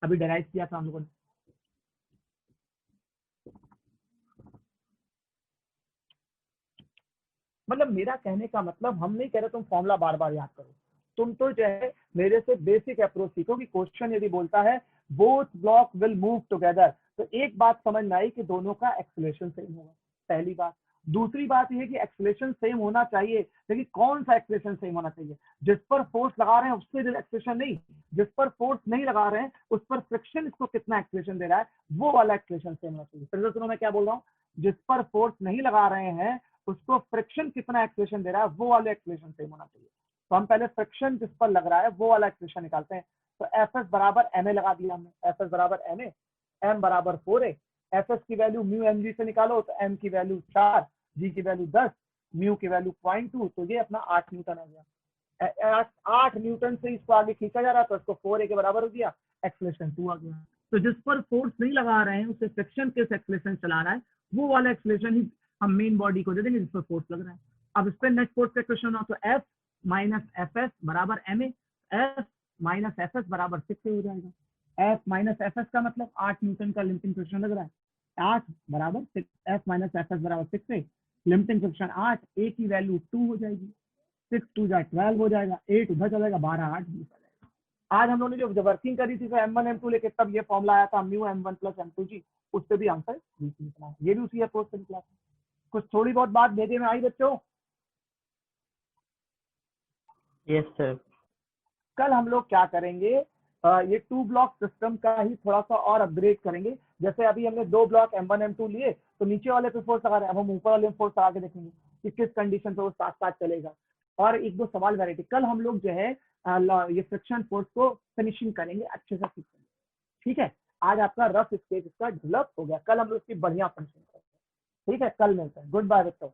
अभी डेराइव किया था हम लोगों ने। मतलब मेरा कहने का मतलब, हम नहीं कह रहे तुम फॉर्मूला बार बार याद करो, तुम तो जो है मेरे से बेसिक अप्रोच सीखो कि क्वेश्चन यदि बोलता है both block will move together, तो एक बात समझ में आई कि दोनों का एक्सेलरेशन सेम होगा, पहली बात। दूसरी बात यह कि एक्सेलरेशन सेम होना चाहिए, लेकिन कौन सा एक्सेलरेशन सेम होना चाहिए? जिस पर फोर्स लगा रहे हैं उससे एक्सेलरेशन नहीं, जिस पर फोर्स नहीं लगा रहे हैं उस पर फ्रिक्शन इसको कितना एक्सेलरेशन दे रहा है, वो वाला एक्सेलरेशन सेम होना चाहिए। फिर से सुनो मैं क्या बोल रहा हूँ, जिस पर फोर्स नहीं लगा रहे हैं उसको फ्रिक्शन कितना एक्सेलरेशन दे रहा है, वो वाला एक्सेलरेशन सेम होना चाहिए। तो हम पहले फ्रिक्शन जिस पर लग रहा है वो वाला एक्सेलरेशन निकालते हैं। तो Fs बराबर ma लगा दिया हमने, Fs बराबर ma, m बराबर 4a, Fs की वैल्यू म्यू mg से निकालो तो m की वैल्यू 4, g की वैल्यू 10, म्यू की वैल्यू 0.2, तो ये अपना 8 न्यूटन आ गया। 8 न्यूटन से इसको आगे खींचा जा रहा तो इसको 4a के बराबर हो गया, एक्सेलरेशन 2 आ गया। तो जिस पर फोर्स नहीं लगा रहे हैं उसे फ्रिक्शन के एक्सेलरेशन चला रहा है, वो वाला एक्सेलरेशन ही हम मेन बॉडी को दे देंगे जिस पर फोर्स लग रहा है। अब इस पर नेट फोर्स का क्वेश्चन हो तो F माइनस Fs बराबर ma, F माइनस Fs बराबर 6 हो जाएगा। F माइनस Fs का मतलब 8 न्यूटन का लिमिटिंग फ्रिक्शन लग रहा है, 8 बराबर 6, F माइनस Fs बराबर 6 है, लिमिटिंग फ्रिक्शन 8, a की वैल्यू 2 हो जाएगी, 6 2 जा 12 हो जाएगा, 8 उधर चलेगा, 12 8 20 आ जाएगा। आज हम लोगों ने जो वर्किंग करी थी M1 M2 लेके, तब ये फॉर्मूला आया था म्यू M1 प्लस M2G, उससे भी आंसर 20 निकला है। ये भी उसी अप्रोच से निकला था। कुछ थोड़ी बहुत बात भेजे में आई बच्चों? Yes sir. कल हम लोग क्या करेंगे, ये 2 ब्लॉक सिस्टम का ही थोड़ा सा और अपग्रेड करेंगे। जैसे अभी हमने 2 ब्लॉक M1 M2 लिए, तो नीचे वाले पे फोर्स लगा रहे हैं, अब हम ऊपर वाले में फोर्स लगा के देखेंगे कि किस कंडीशन पे वो साथ साथ चलेगा। और 1-2 सवाल वैरायटी कल हम लोग जो है ये फ्रिक्शन फोर्स को फिनिशिंग करेंगे अच्छे से सीखेंगे। ठीक है, आज आपका रफ स्केच इसका डेवलप हो गया, कल हम लोग इसकी बढ़िया फंक्शन करेंगे। ठीक है, कल मिलते हैं। गुड बाय बच्चों।